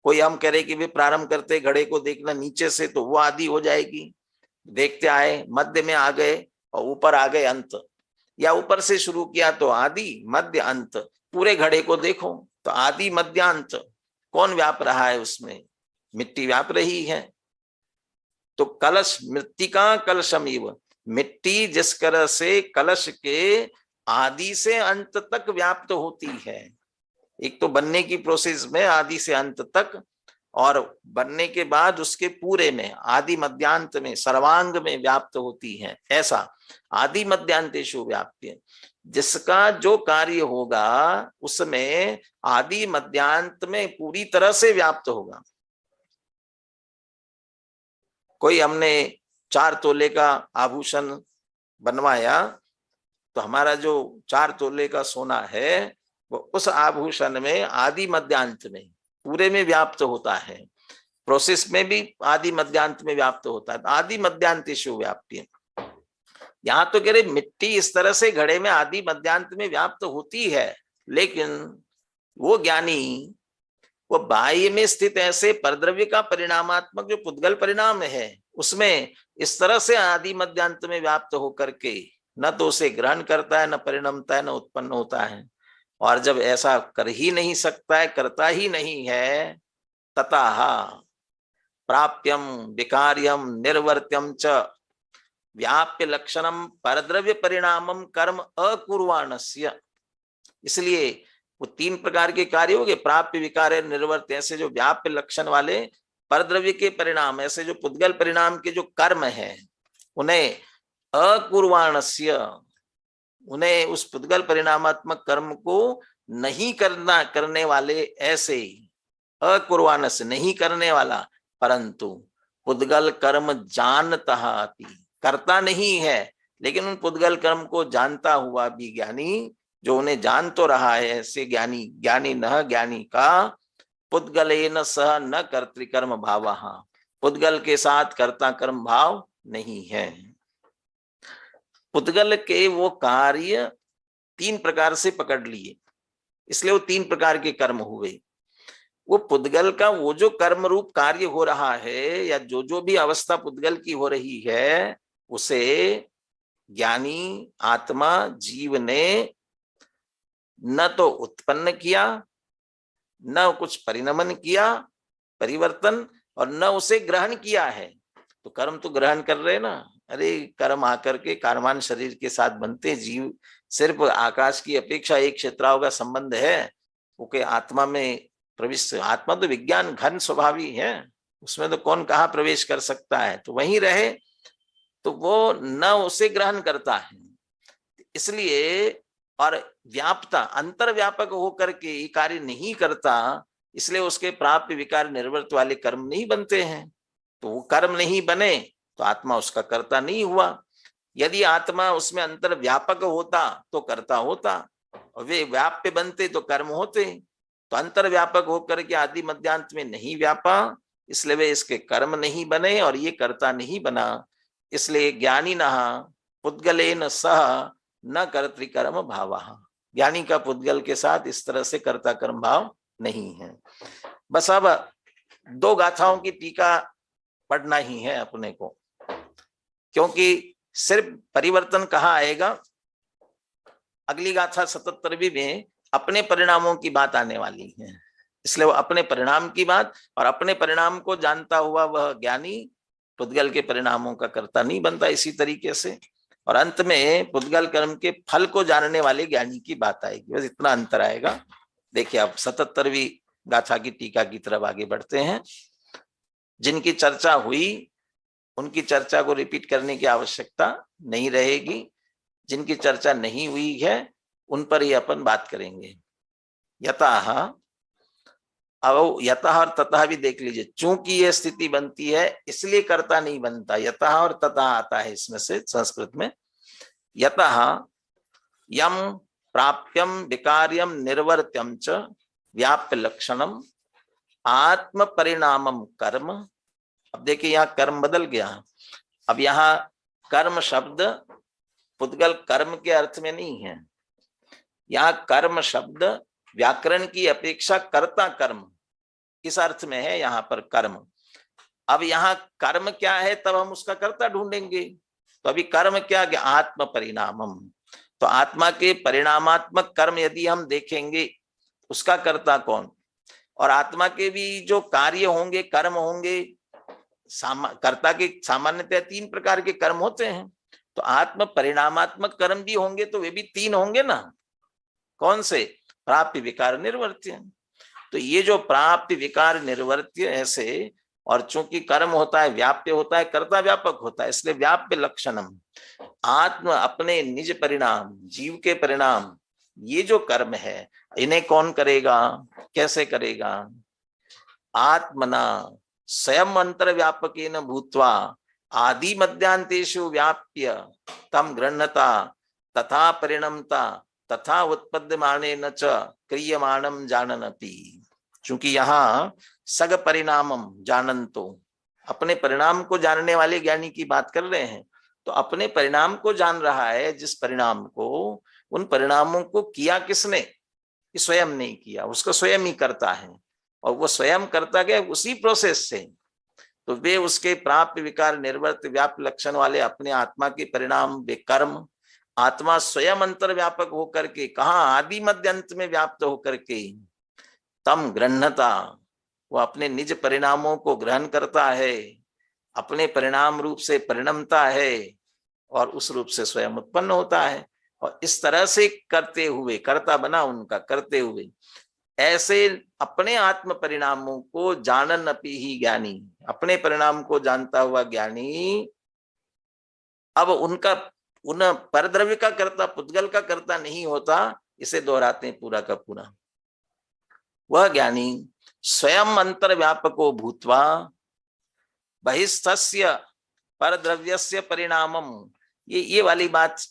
कोई हम कह रहे कि भी प्रारंभ करते घड़े को देखना नीचे से, तो वो आदि हो जाएगी। देखते आए, मध्य में आ गए और ऊपर आ गए अंत, या ऊपर से शुरू किया तो आदि मध्य अंत, पूरे घड़े को देखो तो आदि मध्यांत कौन व्याप रहा है उसमें, मिट्टी व्याप रही है। तो कलश, मृत्तिका कलशमिव, मिट्टी जिस तरह से कलश के आदि से अंत तक व्याप्त होती है, एक तो बनने की प्रोसेस में आदि से अंत तक, और बनने के बाद उसके पूरे में आदि मध्यांत में सर्वांग में व्याप्त होती है। ऐसा आदि मध्यांतेषु व्याप्य, जिसका जो कार्य होगा उसमें आदि मध्यांत में पूरी तरह से व्याप्त होगा। कोई हमने 4 तोले का आभूषण बनवाया, तो हमारा जो 4 तोले का सोना है वो उस आभूषण में आदि मध्यांत में पूरे में व्याप्त होता है, प्रोसेस में भी आदि मध्यांत में व्याप्त होता है। आदि मध्यांतेषु व्याप्य, यहां तो कह रहे मिट्टी इस तरह से घड़े में आदि मध्यांत में व्याप्त होती है, लेकिन वो ज्ञानी वो बाह्य में स्थित ऐसे परद्रव्य का परिणामात्मक जो पुद्गल परिणाम है उसमें इस तरह से आदि मध्यांत में व्याप्त होकर के न तो उसे ग्रहण करता है, न परिणमता है, न उत्पन्न होता है। और जब ऐसा कर ही नहीं सकता है, करता ही नहीं है, ततः प्राप्यम विकार्यम निर्वर्त्यम च व्याप्य लक्षणम परद्रव्य परिणामम कर्म अकुर्वाणस्य। इसलिए वो तीन प्रकार के कार्य हो गए, प्राप्य विकार निर्वर्त्य, ऐसे जो व्याप्य लक्षण वाले परद्रव्य के परिणाम, ऐसे जो पुद्गल परिणाम के जो कर्म है उन्हें अकुर्वाणस्य, उन्हें उस पुद्गल परिणामात्मक कर्म को नहीं करने वाले, ऐसे अकुर्वाणस्य नहीं करने वाला, परंतु पुद्गल कर्म जानता, करता नहीं है लेकिन उन पुद्गल कर्म को जानता हुआ भी ज्ञानी, जो उन्हें जान तो रहा है, ऐसे ज्ञानी, ज्ञानी न ज्ञानी का पुद्गलेन सह न कर्तृकर्म भावः, पुद्गल के साथ कर्ता कर्म भाव नहीं है। पुद्गल के वो कार्य तीन प्रकार से पकड़ लिए, इसलिए वो तीन प्रकार के कर्म हुए। वो पुद्गल का वो जो कर्म रूप कार्य हो रहा है, या जो जो भी अवस्था पुद्गल की हो रही है, उसे ज्ञानी आत्मा जीव ने न तो उत्पन्न किया, न कुछ परिणमन किया परिवर्तन, और न उसे ग्रहण किया है। तो कर्म तो ग्रहण कर रहे ना, अरे कर्म आकर के कार्यमान शरीर के साथ बनते, जीव सिर्फ आकाश की अपेक्षा एक क्षेत्राओं का संबंध है, ओके आत्मा में प्रवेश, आत्मा तो विज्ञान घन स्वभावी है, उसमें तो कौन कहाँ प्रवेश कर सकता है, तो वहीं रहे, तो वो न उसे ग्रहण करता है। इसलिए और व्यापता अंतर व्यापक होकर के कार्य नहीं करता, इसलिए उसके प्राप्य विकार निर्वर्त वाले कर्म नहीं बनते हैं। तो वो कर्म नहीं बने तो आत्मा उसका कर्ता नहीं हुआ। यदि आत्मा उसमें अंतर व्यापक होता तो कर्ता होता, और वे व्याप्य बनते तो कर्म होते। तो अंतर व्यापक होकर के आदि मध्यांत में नहीं व्यापा, इसलिए वे इसके कर्म नहीं बने और ये कर्ता नहीं बना। इसलिए ज्ञानी नहा पुद्गलेन सह न कर्तृकर्म भावः, ज्ञानी का पुद्गल के साथ इस तरह से कर्ता कर्म भाव नहीं है। बस अब दो गाथाओं की टीका पढ़ना ही है अपने को, क्योंकि सिर्फ परिवर्तन कहाँ आएगा। अगली गाथा 77वीं में अपने परिणामों की बात आने वाली है, इसलिए वो अपने परिणाम की बात, और अपने परिणाम को जानता हुआ वह ज्ञानी पुद्गल के परिणामों का कर्ता नहीं बनता इसी तरीके से। और अंत में पुद्गल कर्म के फल को जानने वाले ज्ञानी की बात आएगी, बस इतना अंतर आएगा। देखिए अब 77वीं गाथा की टीका की तरफ आगे बढ़ते हैं। जिनकी चर्चा हुई उनकी चर्चा को रिपीट करने की आवश्यकता नहीं रहेगी, जिनकी चर्चा नहीं हुई है उन पर ही अपन बात करेंगे। यतः, अब यतः और ततः भी देख लीजिए, चूंकि ये स्थिति बनती है इसलिए कर्ता नहीं बनता। यतः और ततः आता है इसमें से संस्कृत में। यतः यम प्राप्यम विकार्यम निर्वर्त्यम च व्याप्य लक्षणम आत्म परिणामम कर्म। अब देखिए यहाँ कर्म बदल गया। अब यहाँ कर्म शब्द पुद्गल कर्म के अर्थ में नहीं है, यहाँ कर्म शब्द व्याकरण की अपेक्षा कर्ता कर्म इस अर्थ में है यहाँ पर कर्म। अब यहाँ कर्म क्या है तब हम उसका कर्ता ढूंढेंगे। तो अभी कर्म क्या, आत्म परिणामम, तो आत्मा के परिणामात्मक कर्म यदि हम देखेंगे उसका कर्ता कौन। और आत्मा के भी जो कार्य होंगे कर्म होंगे, कर्ता के सामान्यतः तीन प्रकार के कर्म होते हैं, तो आत्म परिणामात्मक कर्म भी होंगे तो वे भी तीन होंगे ना। कौन से? प्राप्य विकार निर्वर्त्य। तो ये जो प्राप्य विकार निर्वर्त्य ऐसे, और चूंकि कर्म होता है व्याप्य होता है, कर्ता व्यापक होता है, इसलिए व्याप्य लक्षणम, आत्म अपने निज परिणाम जीव के परिणाम, ये जो कर्म है इन्हें कौन करेगा, कैसे करेगा? आत्मना स्वयं अंतर व्यापकेन भूत्वा आदि मध्यांतेषु व्याप्य तम गृह्णता तथा परिणमता तथा उत्पद्यमानेन च क्रियमाणम जाननपि। चूंकि यहाँ सग परिणामम जानन्तो, अपने परिणाम को जानने वाले ज्ञानी की बात कर रहे हैं, तो अपने परिणाम को जान रहा है, जिस परिणाम को, उन परिणामों को किया किसने? कि स्वयं नहीं किया, उसको स्वयं ही करता है, और वो स्वयं करता गया उसी प्रोसेस से। तो वे उसके प्राप्त विकार निर्वर्त व्याप्त लक्षण वाले अपने आत्मा के परिणाम, वे कर्म, आत्मा स्वयं अंतर व्यापक होकर के, कहा आदि मध्य अंत में व्याप्त होकर के, तम गृह्णता, वो अपने निज परिणामों को ग्रहण करता है, अपने परिणाम रूप से परिणमता है, और उस रूप से स्वयं उत्पन्न होता है। और इस तरह से करते हुए, कर्ता बना उनका, करते हुए ऐसे अपने आत्म परिणामों को जानन अपि ही ज्ञानी, अपने परिणाम को जानता हुआ ज्ञानी अब उनका, उन परद्रव्य का कर्ता, पुद्गल का कर्ता नहीं होता। इसे दोहराते हैं पूरा का पूरा। वह ज्ञानी स्वयं अंतर व्यापको भूत्वा बहिस्थस्य परद्रव्यस्य परिणामम, ये वाली बात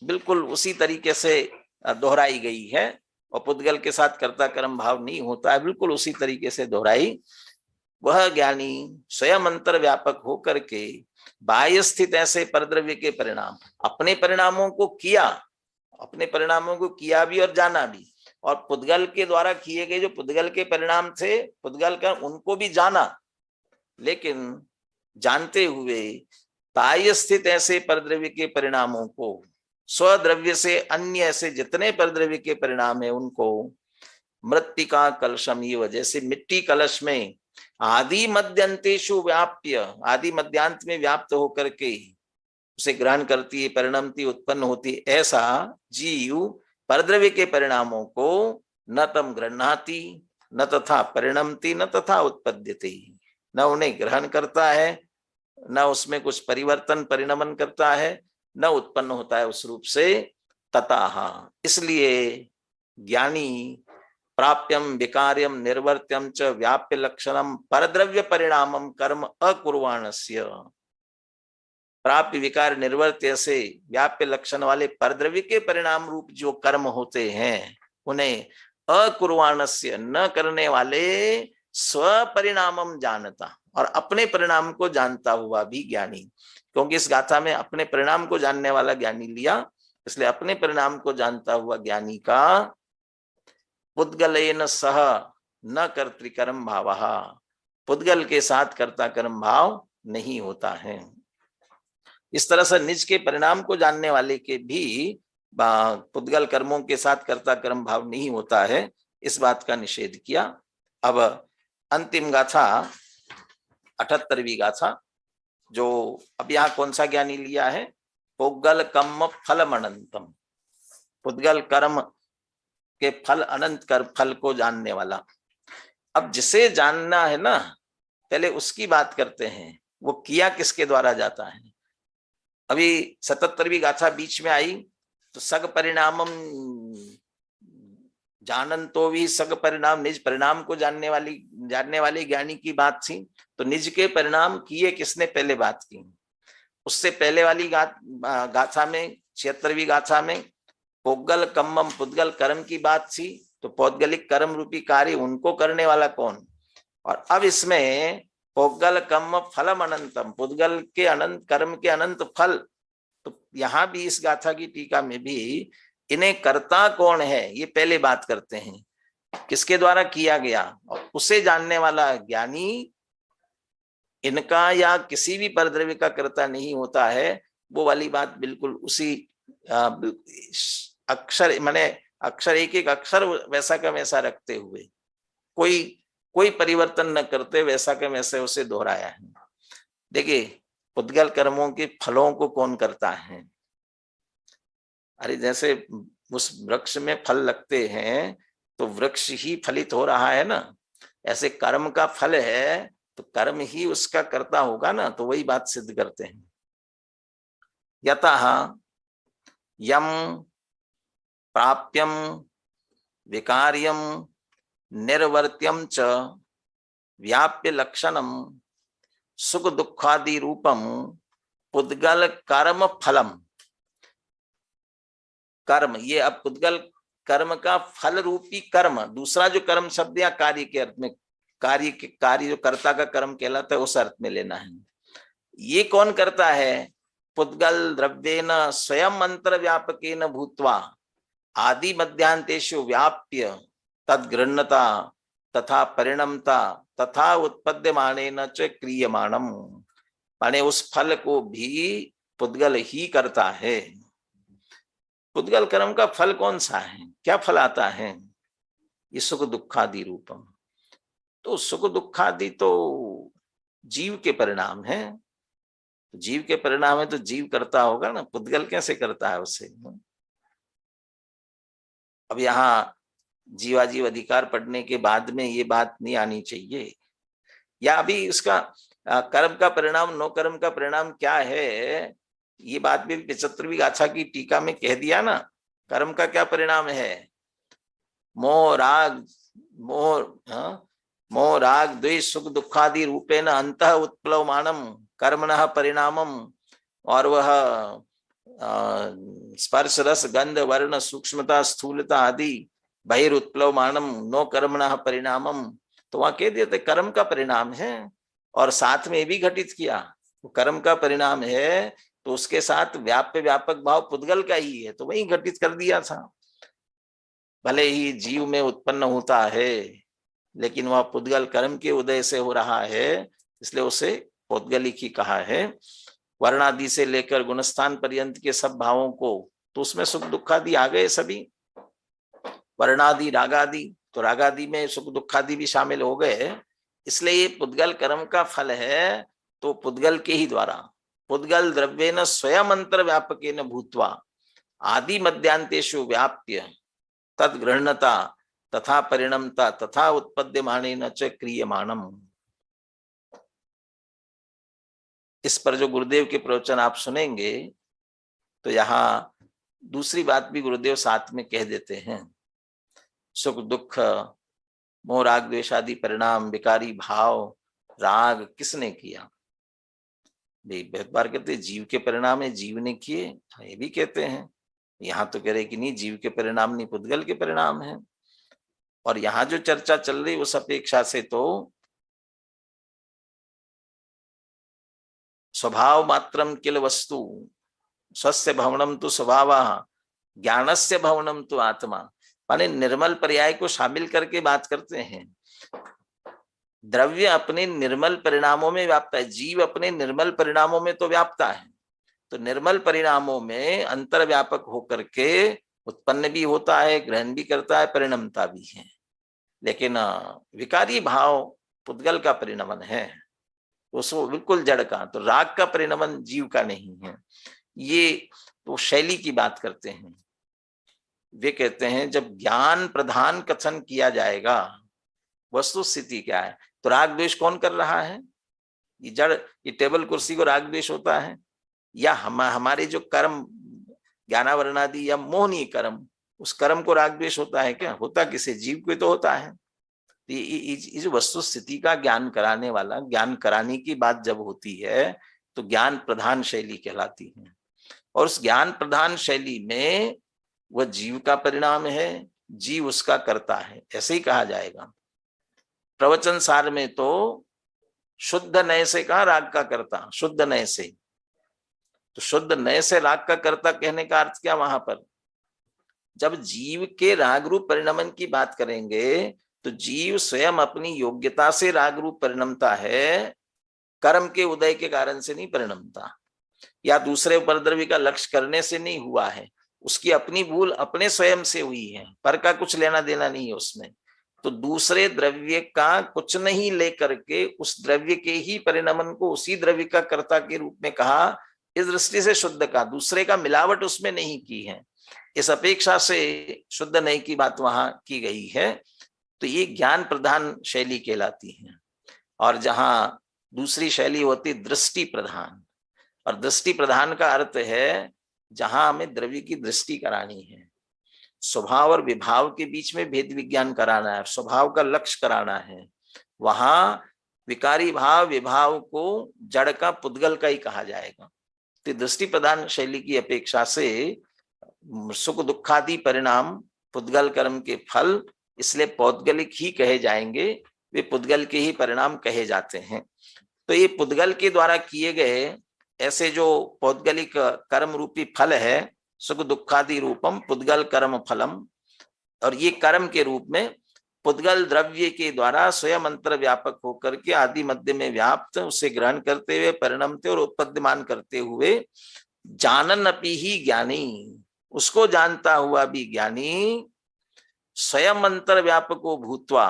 बिल्कुल उसी तरीके से दोहराई गई है, और पुद्गल के साथ कर्ता कर्म भाव नहीं होता है, बिल्कुल उसी तरीके से दोहराई। वह ज्ञानी स्वयं अंतर व्यापक होकर के बाह्य स्थित ऐसे परद्रव्य के परिणाम, अपने परिणामों को किया, अपने परिणामों को किया भी और जाना भी, और पुद्गल के द्वारा किए गए जो पुद्गल के परिणाम थे, पुद्गल का, उनको भी जाना, लेकिन जानते हुए बाह्य स्थित ऐसे परद्रव्य के परिणामों को, स्वद्रव्य से अन्य ऐसे जितने परद्रव्य के परिणाम है उनको मृत्तिका कलशम, ये वजह से मिट्टी कलश में आदि मध्यांतेषु व्याप्य, आदि मध्यांत में व्याप्त होकर के उसे ग्रहण करती है, परिणमती, उत्पन्न होती। ऐसा जीव परद्रव्य के परिणामों को न तम गृह्णाति न तथा परिणमती न तथा उत्पद्यते, न उन्हें ग्रहण करता है, न उसमें कुछ परिवर्तन परिणमन करता है, न उत्पन्न होता है उस रूप से। तथा, इसलिए ज्ञानी प्राप्यम विकार्यम निर्वर्त्यम च व्याप्य लक्षणम परद्रव्य परिणामम कर्म अकुर्वाणस्य, प्राप्य विकार निर्वर्त्य से व्याप्य लक्षण वाले परद्रव्य के परिणाम रूप जो कर्म होते हैं उन्हें अकुर्वाणस्य, न करने वाले, स्वपरिणामम जानता, और अपने परिणाम को जानता हुआ भी ज्ञानी। क्योंकि इस गाथा में अपने परिणाम को जानने वाला ज्ञानी लिया, इसलिए अपने परिणाम को जानता हुआ ज्ञानी का पुद्गलेन सह न कर्तृकर्म भावः, पुद्गल के साथ कर्ता कर्म भाव नहीं होता है। इस तरह से निज के परिणाम को जानने वाले के भी पुद्गल कर्मों के साथ कर्ता कर्म भाव नहीं होता है, इस बात का निषेध किया। अब अंतिम गाथा 78वीं गाथा, जो अब यहाँ कौन सा ज्ञानी लिया है? पुद्गल कर्म फलम अनंतम, पुद्गल कर्म के फल, अनंत कर फल को जानने वाला। अब जिसे जानना है ना, पहले उसकी बात करते हैं, वो किया किसके द्वारा जाता है। अभी 77वीं गाथा बीच में आई तो सग परिणामम जानन तो भी सग परिणाम, निज परिणाम को जानने वाले ज्ञानी की बात थी। तो निज के परिणाम किए किसने, पहले बात की। उससे पहले वाली गाथा में 76वीं गाथा में पुद्गल कम्मम, पुद्गल कर्म की बात थी। तो पौद्गलिक कर्म रूपी कार्य उनको करने वाला कौन। और अब इसमें पुद्गल कर्म फलम अनंतम, पुद्गल के अनंत कर्म के अनंत फल। तो यहाँ भी इस गाथा की टीका में भी इन्हें कर्ता कौन है ये पहले बात करते हैं, किसके द्वारा किया गया, और उसे जानने वाला ज्ञानी इनका या किसी भी परद्रव्य का कर्ता नहीं होता है। वो वाली बात बिल्कुल उसी अक्षर, माने अक्षर एक एक अक्षर वैसा का वैसा रखते हुए, कोई परिवर्तन न करते वैसा का वैसे उसे दोहराया है। देखिए पुद्गल कर्मों के फलों को कौन करता है। अरे जैसे उस वृक्ष में फल लगते हैं तो वृक्ष ही फलित हो रहा है ना, ऐसे कर्म का फल है तो कर्म ही उसका कर्ता होगा ना। तो वही बात सिद्ध करते हैं। यतः यम प्राप्यम विकार्यम निर्वर्त्यम च व्याप्य लक्षणम सुख दुखादि रूपम पुद्गल कर्म फलम। कर्म, ये अब पुद्गल कर्म का फल रूपी कर्म, दूसरा जो कर्म शब्द या कार्य के अर्थ में, कार्य जो कर्ता का कर्म कहलाता है उस अर्थ में लेना है। ये कौन करता है? पुद्गल द्रव्येन स्वयं अंतर व्यापकेन भूत्वा आदि मध्यांतेषु व्याप्य तद्गृह्णता तथा परिणमता तथा उत्पद्यमानेन च क्रियमाणम। माने उस फल को भी पुद्गल ही करता है। पुद्गल कर्म का फल कौन सा है? क्या फल आता है? ये सुख दुखादि रूपम। तो सुख दुखादि तो जीव के परिणाम है, जीव के परिणाम है तो जीव करता होगा ना, पुद्गल कैसे करता है उसे? अब यहाँ जीवाजीव अधिकार पढ़ने के बाद में ये बात नहीं आनी चाहिए, या अभी उसका कर्म का परिणाम नो कर्म का परिणाम क्या है, ये बात भी 75वीं गाथा की टीका में कह दिया ना। कर्म का क्या परिणाम है? मोह राग द्वेष सुख दुखादि रूपेण अंतः उत्प्लवमानम कर्मणः परिणामम। और वह स्पर्श रस गंध वर्ण सूक्ष्मता स्थूलता आदि बहिरुत्प्लवमानम नो कर्मणः परिणामम। तो वहां कह देते कर्म का परिणाम है, और साथ में भी घटित किया वो कर्म का परिणाम है, तो उसके साथ व्याप्य व्यापक भाव पुद्गल का ही है, तो वही घटित कर दिया था। भले ही जीव में उत्पन्न होता है, लेकिन वह पुद्गल कर्म के उदय से हो रहा है, इसलिए उसे पौद्गलिक ही कहा है। वर्णादि से लेकर गुणस्थान पर्यंत के सब भावों को, तो उसमें सुख दुखादि आ गए सभी, वर्णादि रागादि, तो रागादि में सुख दुखादि भी शामिल हो गए। इसलिए ये पुद्गल कर्म का फल है, तो पुद्गल के ही द्वारा पुद्गल द्रव्येन स्वयं अंतर व्यापकेन भूत्वा आदि मध्यांतेषु व्याप्य तद्गृह्णता तथा परिणमता तथा उत्पद्यमानेन च क्रियमाणम। इस पर जो गुरुदेव के प्रवचन आप सुनेंगे, तो यहाँ दूसरी बात भी गुरुदेव साथ में कह देते हैं। सुख दुख मोह राग द्वेष आदि परिणाम विकारी भाव राग किसने किया? बहुत बार कहते जीव के परिणाम है, जीव ने किए, ये भी कहते हैं। यहाँ तो कह रहे कि नहीं, जीव के परिणाम नहीं, पुद्गल के परिणाम है। और यहाँ जो चर्चा चल रही उस अपेक्षा से तो स्वभाव मात्रम किल वस्तु स्वस्य भवनम तो स्वभावः ज्ञानस्य भवनम तो आत्मा। माने निर्मल पर्याय को शामिल करके बात करते हैं। द्रव्य अपने निर्मल परिणामों में व्याप्ता है, जीव अपने निर्मल परिणामों में तो व्याप्ता है, तो निर्मल परिणामों में अंतर व्यापक होकर के उत्पन्न भी होता है, ग्रहण भी करता है, परिणमता भी है। लेकिन विकारी भाव पुद्गल का परिणमन है, उसको बिल्कुल जड़ का, तो राग का परिणमन जीव का नहीं है। ये तो शैली की बात करते हैं। वे कहते हैं जब ज्ञान प्रधान कथन किया जाएगा, वस्तु स्थिति क्या है, तो राग द्वेष कौन कर रहा है? ये जड़, ये टेबल कुर्सी को राग द्वेष होता है, या हमारे जो कर्म ज्ञानावरणादि या मोहनीय कर्म, उस कर्म को राग द्वेष होता है क्या? होता किसे? जीव को तो होता है। ये जो वस्तु स्थिति का ज्ञान कराने वाला, ज्ञान कराने की बात जब होती है तो ज्ञान प्रधान शैली कहलाती है। और उस ज्ञान प्रधान शैली में वह जीव का परिणाम है, जीव उसका करता है, ऐसे ही कहा जाएगा। प्रवचन सार में तो शुद्ध नय से कहा राग का करता, शुद्ध नय से, तो शुद्ध नय से राग का करता कहने का अर्थ क्या? वहां पर जब जीव के राग रूप परिणमन की बात करेंगे, तो जीव स्वयं अपनी योग्यता से राग रूप परिणमता है, कर्म के उदय के कारण से नहीं परिणमता, या दूसरे उपद्रवी का लक्ष्य करने से नहीं हुआ है, उसकी अपनी भूल अपने स्वयं से हुई है, पर का कुछ लेना देना नहीं है उसमें। तो दूसरे द्रव्य का कुछ नहीं लेकर के उस द्रव्य के ही परिणमन को उसी द्रव्य का कर्ता के रूप में कहा। इस दृष्टि से शुद्ध का, दूसरे का मिलावट उसमें नहीं की है, इस अपेक्षा से शुद्ध नहीं की बात वहां की गई है। तो ये ज्ञान प्रधान शैली कहलाती है। और जहां दूसरी शैली होती दृष्टि प्रधान, और दृष्टि प्रधान का अर्थ है जहां हमें द्रव्य की दृष्टि करानी है, स्वभाव और विभाव के बीच में भेद विज्ञान कराना है, स्वभाव का लक्ष्य कराना है, वहां विकारी भाव विभाव को जड़ का पुद्गल का ही कहा जाएगा। तो दृष्टि प्रधान शैली की अपेक्षा से सुख दुखादि परिणाम पुद्गल कर्म के फल इसलिए पौद्गलिक ही कहे जाएंगे, वे पुद्गल के ही परिणाम कहे जाते हैं। तो ये पुद्गल के द्वारा किए गए ऐसे जो पौद्गलिक कर्म रूपी फल है, सुख दुखादि रूपम पुद्गल कर्म फलम, और ये कर्म के रूप में पुद्गल द्रव्य के द्वारा स्वयं अंतर व्यापक होकर के आदि मध्य में व्याप्त, उसे ग्रहण करते हुए परिणमते और उत्पद्यमान करते हुए जानन अपि ही ज्ञानी, उसको जानता हुआ भी ज्ञानी, स्वयं अंतर व्यापको भूत्वा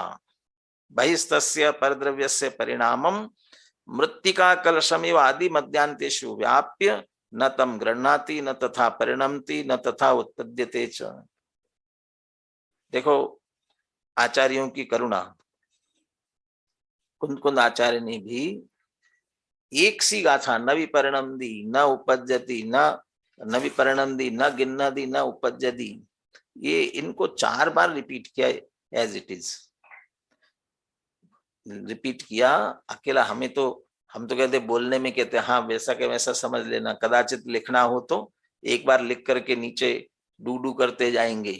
बहिस्तस्य परद्रव्यस्य परिणामम मृत्तिका कलशमिव आदि मध्यांतेषु व्याप्य न तम गृह्णाति न तथा परिणमति न तथा उत्पद्यते च। देखो आचार्यों की करुणा, कुंद आचार्य ने भी एक सी गाथा, न विपरिणमति न उपज्यति न विपरिणमति न गिन्नति न उपज्यति, ये इनको 4 बार रिपीट किया एज इट इज, रिपीट किया अकेला। हम तो कहते बोलने में कहते हाँ वैसा के वैसा समझ लेना, कदाचित लिखना हो तो एक बार लिख करके नीचे डू करते जाएंगे,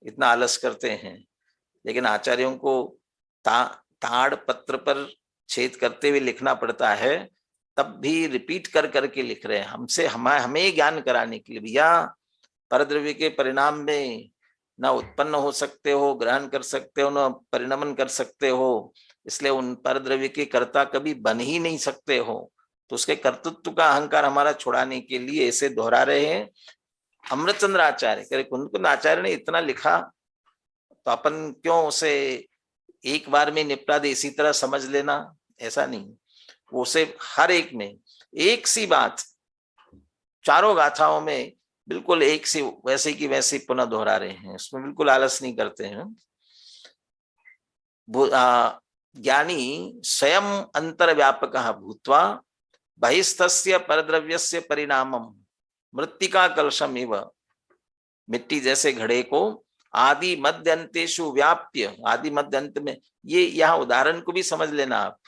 इतना आलस करते हैं। लेकिन आचार्यों को ताड़ पत्र पर छेद करते हुए लिखना पड़ता है, तब भी रिपीट कर करके लिख रहे हैं हमसे, हमें ज्ञान कराने के लिए। भैया परद्रव्य के परिणाम में न उत्पन्न हो सकते हो, ग्रहण कर सकते हो, न परिणमन कर सकते हो, इसलिए उन परद्रव्य के कर्ता कभी बन ही नहीं सकते हो। तो उसके कर्तृत्व का अहंकार हमारा छुड़ाने के लिए ऐसे दोहरा रहे हैं अमृतचंद्र आचार्य। करे कुंद आचार्य ने इतना लिखा तो अपन क्यों उसे एक बार में निपटा दे, इसी तरह समझ लेना, ऐसा नहीं। वो उसे हर एक में एक सी बात, चारों गाथाओं में बिल्कुल एक सी वैसे की वैसे पुनः दोहरा रहे हैं, उसमें बिल्कुल आलस नहीं करते हैं। ज्ञानी स्वयं अंतर व्यापक भूत्वा बहिस्तस्य परद्रव्यस्य परिणामम मृत्तिका कलशम इव, मिट्टी जैसे घड़े को आदि मध्य अंतेषु व्याप्य, आदि मध्य अंत में, ये यहाँ उदाहरण को भी समझ लेना आप।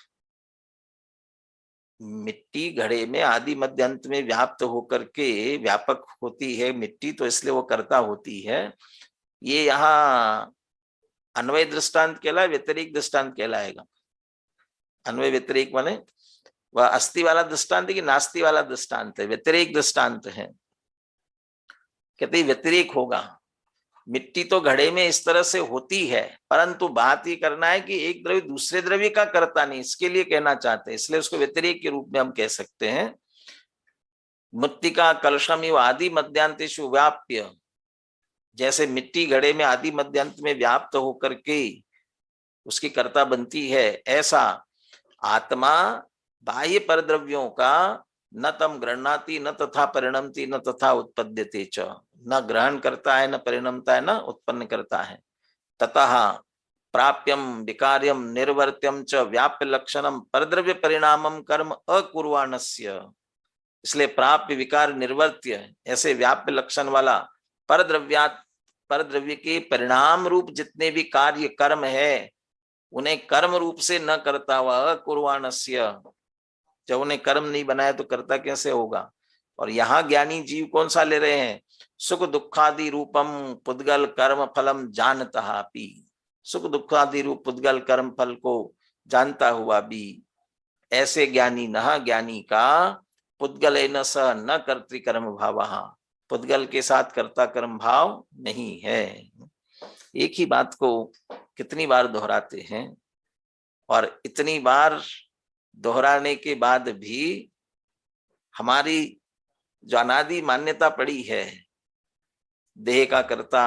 मिट्टी घड़े में आदि मध्य अंत में व्याप्त होकर के व्यापक होती है मिट्टी, तो इसलिए वो कर्ता होती है। ये यहाँ अन्वय दृष्टांत कहलाए, व्यतिरिक दृष्टांत कहलाएगा। अन्वय व्यतिरिक माने वह अस्थि वाला दृष्टांत है कि नास्ति वाला दृष्टांत है, व्यतिरिक दृष्टांत है। कहते व्यतिरिक होगा, मिट्टी तो घड़े में इस तरह से होती है, परंतु बात ये करना है कि एक द्रव्य दूसरे द्रव्य का करता नहीं, इसके लिए कहना चाहते हैं, इसलिए उसको व्यतिरेक के रूप में हम कह सकते हैं। मृत्तिका कलशम इव आदि मध्यांतेषु व्याप्य, जैसे मिट्टी घड़े में आदि मध्यांत में व्याप्त होकर के उसकी कर्ता बनती है, ऐसा आत्मा बाह्य परद्रव्यों का न तम गृह्णाति न तथा परिणमति न तथा उत्पद्यते च, न ग्रहण करता है, न परिणमता है, न उत्पन्न करता है। ततः प्राप्यम विकार्यम निर्वर्त्यम च व्याप्य लक्षणम परद्रव्य परिणामम कर्म अकुर्वाणस्य, इसलिए प्राप्य विकार निर्वर्त्य ऐसे व्याप्य लक्षण वाला परद्रव्य के परिणाम रूप जितने भी कार्य कर्म है उन्हें कर्म रूप से न करता हुआ अकुर्वाणस्य, जब उन्हें कर्म नहीं बनाया तो कर्ता कैसे होगा। और यहाँ ज्ञानी जीव कौन सा ले रहे हैं, सुख दुखादि रूपम पुद्गल कर्म फलम जानता भी, सुख दुखादि रूप पुद्गल कर्म फल को जानता हुआ भी ऐसे ज्ञानी न ज्ञानी का पुद्गल न स न कर्तृकर्म भाव, पुद्गल के साथ कर्ता कर्म भाव नहीं है। एक ही बात को कितनी बार दोहराते हैं, और इतनी बार दोहराने के बाद भी हमारी जो अनादि मान्यता पड़ी है, देह का कर्ता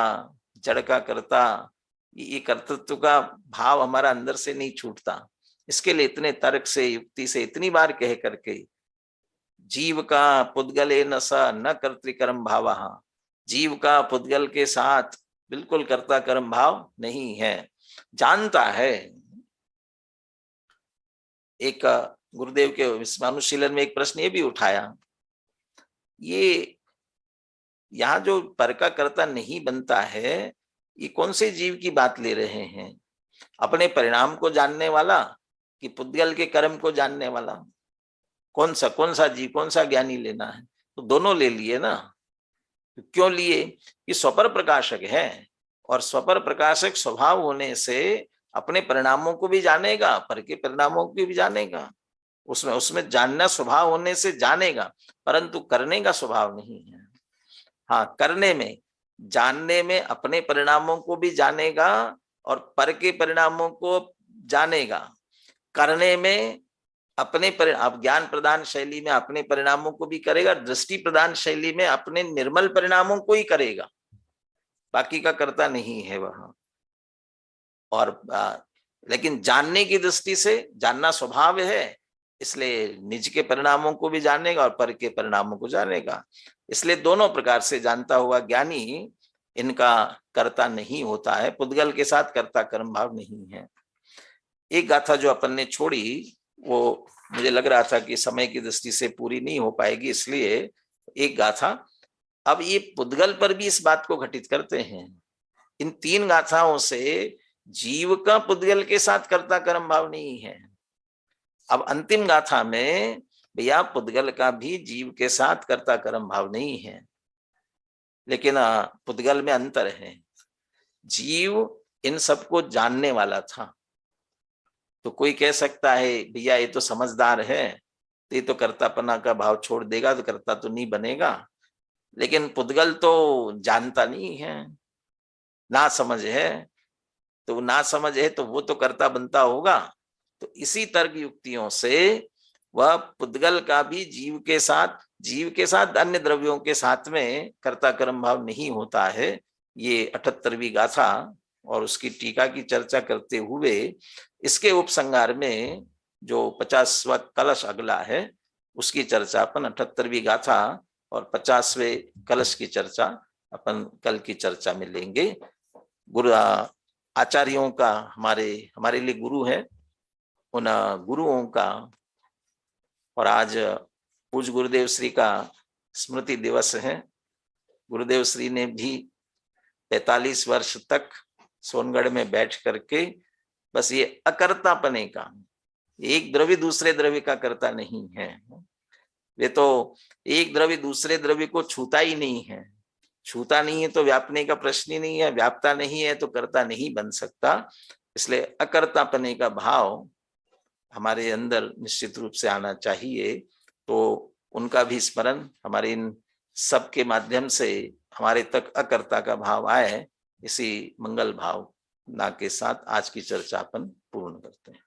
जड़ का कर्ता, ये कर्तृत्व का भाव हमारा अंदर से नहीं छूटता। इसके लिए इतने तर्क से युक्ति से इतनी बार कह करके जीव का पुद्गले न स न कर्तृकर्म भाव, जीव का पुद्गल के साथ बिल्कुल कर्ता कर्म भाव नहीं है, जानता है। एक गुरुदेव के अनुशीलन में एक प्रश्न ये भी उठाया, ये यहाँ जो पर का कर्ता नहीं बनता है, ये कौन से जीव की बात ले रहे हैं, अपने परिणाम को जानने वाला कि पुद्गल के कर्म को जानने वाला? कौन सा जीव, कौन सा ज्ञानी लेना है? तो दोनों ले लिए ना। क्यों लिए? ये स्वपर प्रकाशक है, और स्वपर प्रकाशक स्वभाव होने से अपने परिणामों को भी जानेगा, पर के परिणामों को भी जानेगा। उसमें जानना स्वभाव होने से जानेगा, परंतु करने का स्वभाव नहीं है। हाँ, करने में, जानने में अपने परिणामों को भी जानेगा और पर के परिणामों को जानेगा। करने में अपने ज्ञान प्रदान शैली में अपने परिणामों को भी करेगा, दृष्टि प्रदान शैली में अपने निर्मल परिणामों को ही करेगा, बाकी का करता नहीं है वह। और लेकिन जानने की दृष्टि से जानना स्वभाव है, इसलिए निज के परिणामों को भी जानेगा और पर के परिणामों को जानेगा। इसलिए दोनों प्रकार से जानता हुआ ज्ञानी इनका कर्ता नहीं होता है, पुद्गल के साथ कर्ता कर्म भाव नहीं है। एक गाथा जो अपन ने छोड़ी वो मुझे लग रहा था कि समय की दृष्टि से पूरी नहीं हो पाएगी, इसलिए एक गाथा अब ये पुद्गल पर भी इस बात को घटित करते हैं। इन 3 गाथाओं से जीव का पुद्गल के साथ कर्ता कर्म भाव नहीं है। अब अंतिम गाथा में भैया पुद्गल का भी जीव के साथ कर्ता कर्म भाव नहीं है, लेकिन पुद्गल में अंतर है। जीव इन सबको जानने वाला था, तो कोई कह सकता है भैया ये तो समझदार है, तो ये तो कर्तापना का भाव छोड़ देगा, तो कर्ता तो नहीं बनेगा। लेकिन पुद्गल तो जानता नहीं है, ना समझ है, तो ना समझ है तो वो तो कर्ता बनता होगा। तो इसी तर्क युक्तियों से वह पुद्गल का भी जीव के साथ अन्य द्रव्यों के साथ में कर्ता कर्म भाव नहीं होता है। ये 78वीं गाथा और उसकी टीका की चर्चा करते हुए इसके उपसंहार में जो 50वां कलश अगला है उसकी चर्चा अपन 78वीं गाथा और 50वें कलश की चर्चा अपन कल की चर्चा में लेंगे। गुरु आचार्यों का हमारे लिए गुरु है, उन गुरुओं का, और आज पूज्य गुरुदेव श्री का स्मृति दिवस है। गुरुदेव श्री ने भी 45 वर्ष तक सोनगढ़ में बैठ करके बस ये अकर्तापने का, एक द्रव्य दूसरे द्रव्य का कर्ता नहीं है। वे तो एक द्रव्य दूसरे द्रव्य को छूता ही नहीं है, छूता नहीं है तो व्यापने का प्रश्न ही नहीं है, व्यापता नहीं है तो कर्ता नहीं बन सकता। इसलिए अकर्तापने का भाव हमारे अंदर निश्चित रूप से आना चाहिए। तो उनका भी स्मरण हमारे इन सब के माध्यम से हमारे तक अकर्ता का भाव आए, इसी मंगल भावना के साथ आज की चर्चा अपन पूर्ण करते हैं।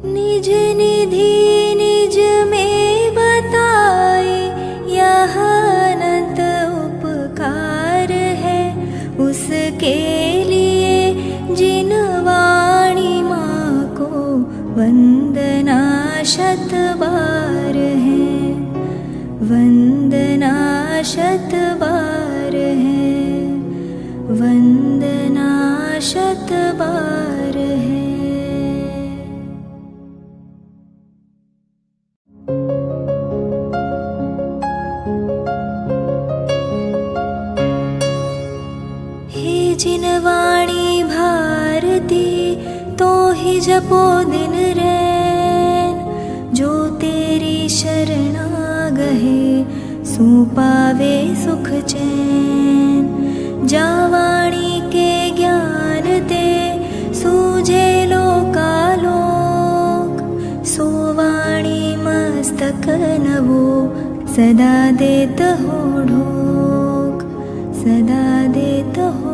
निज निधि निज में बताए यह अनंत उपकार है, उसके लिए जिन वाणी माँ को वंदना शत बार है, वंदना शत बार है, वंदना शत बार है। हे जिन वाणी भारती तो ही जपो दिन रैन, जो तेरी शरणा गहे सो पावे सुख चैन। जा वाणी के ज्ञान ते सूझे लोकालोक, सो वाणी मस्तक नवो सदा देत हो ढोक, सदा देत हो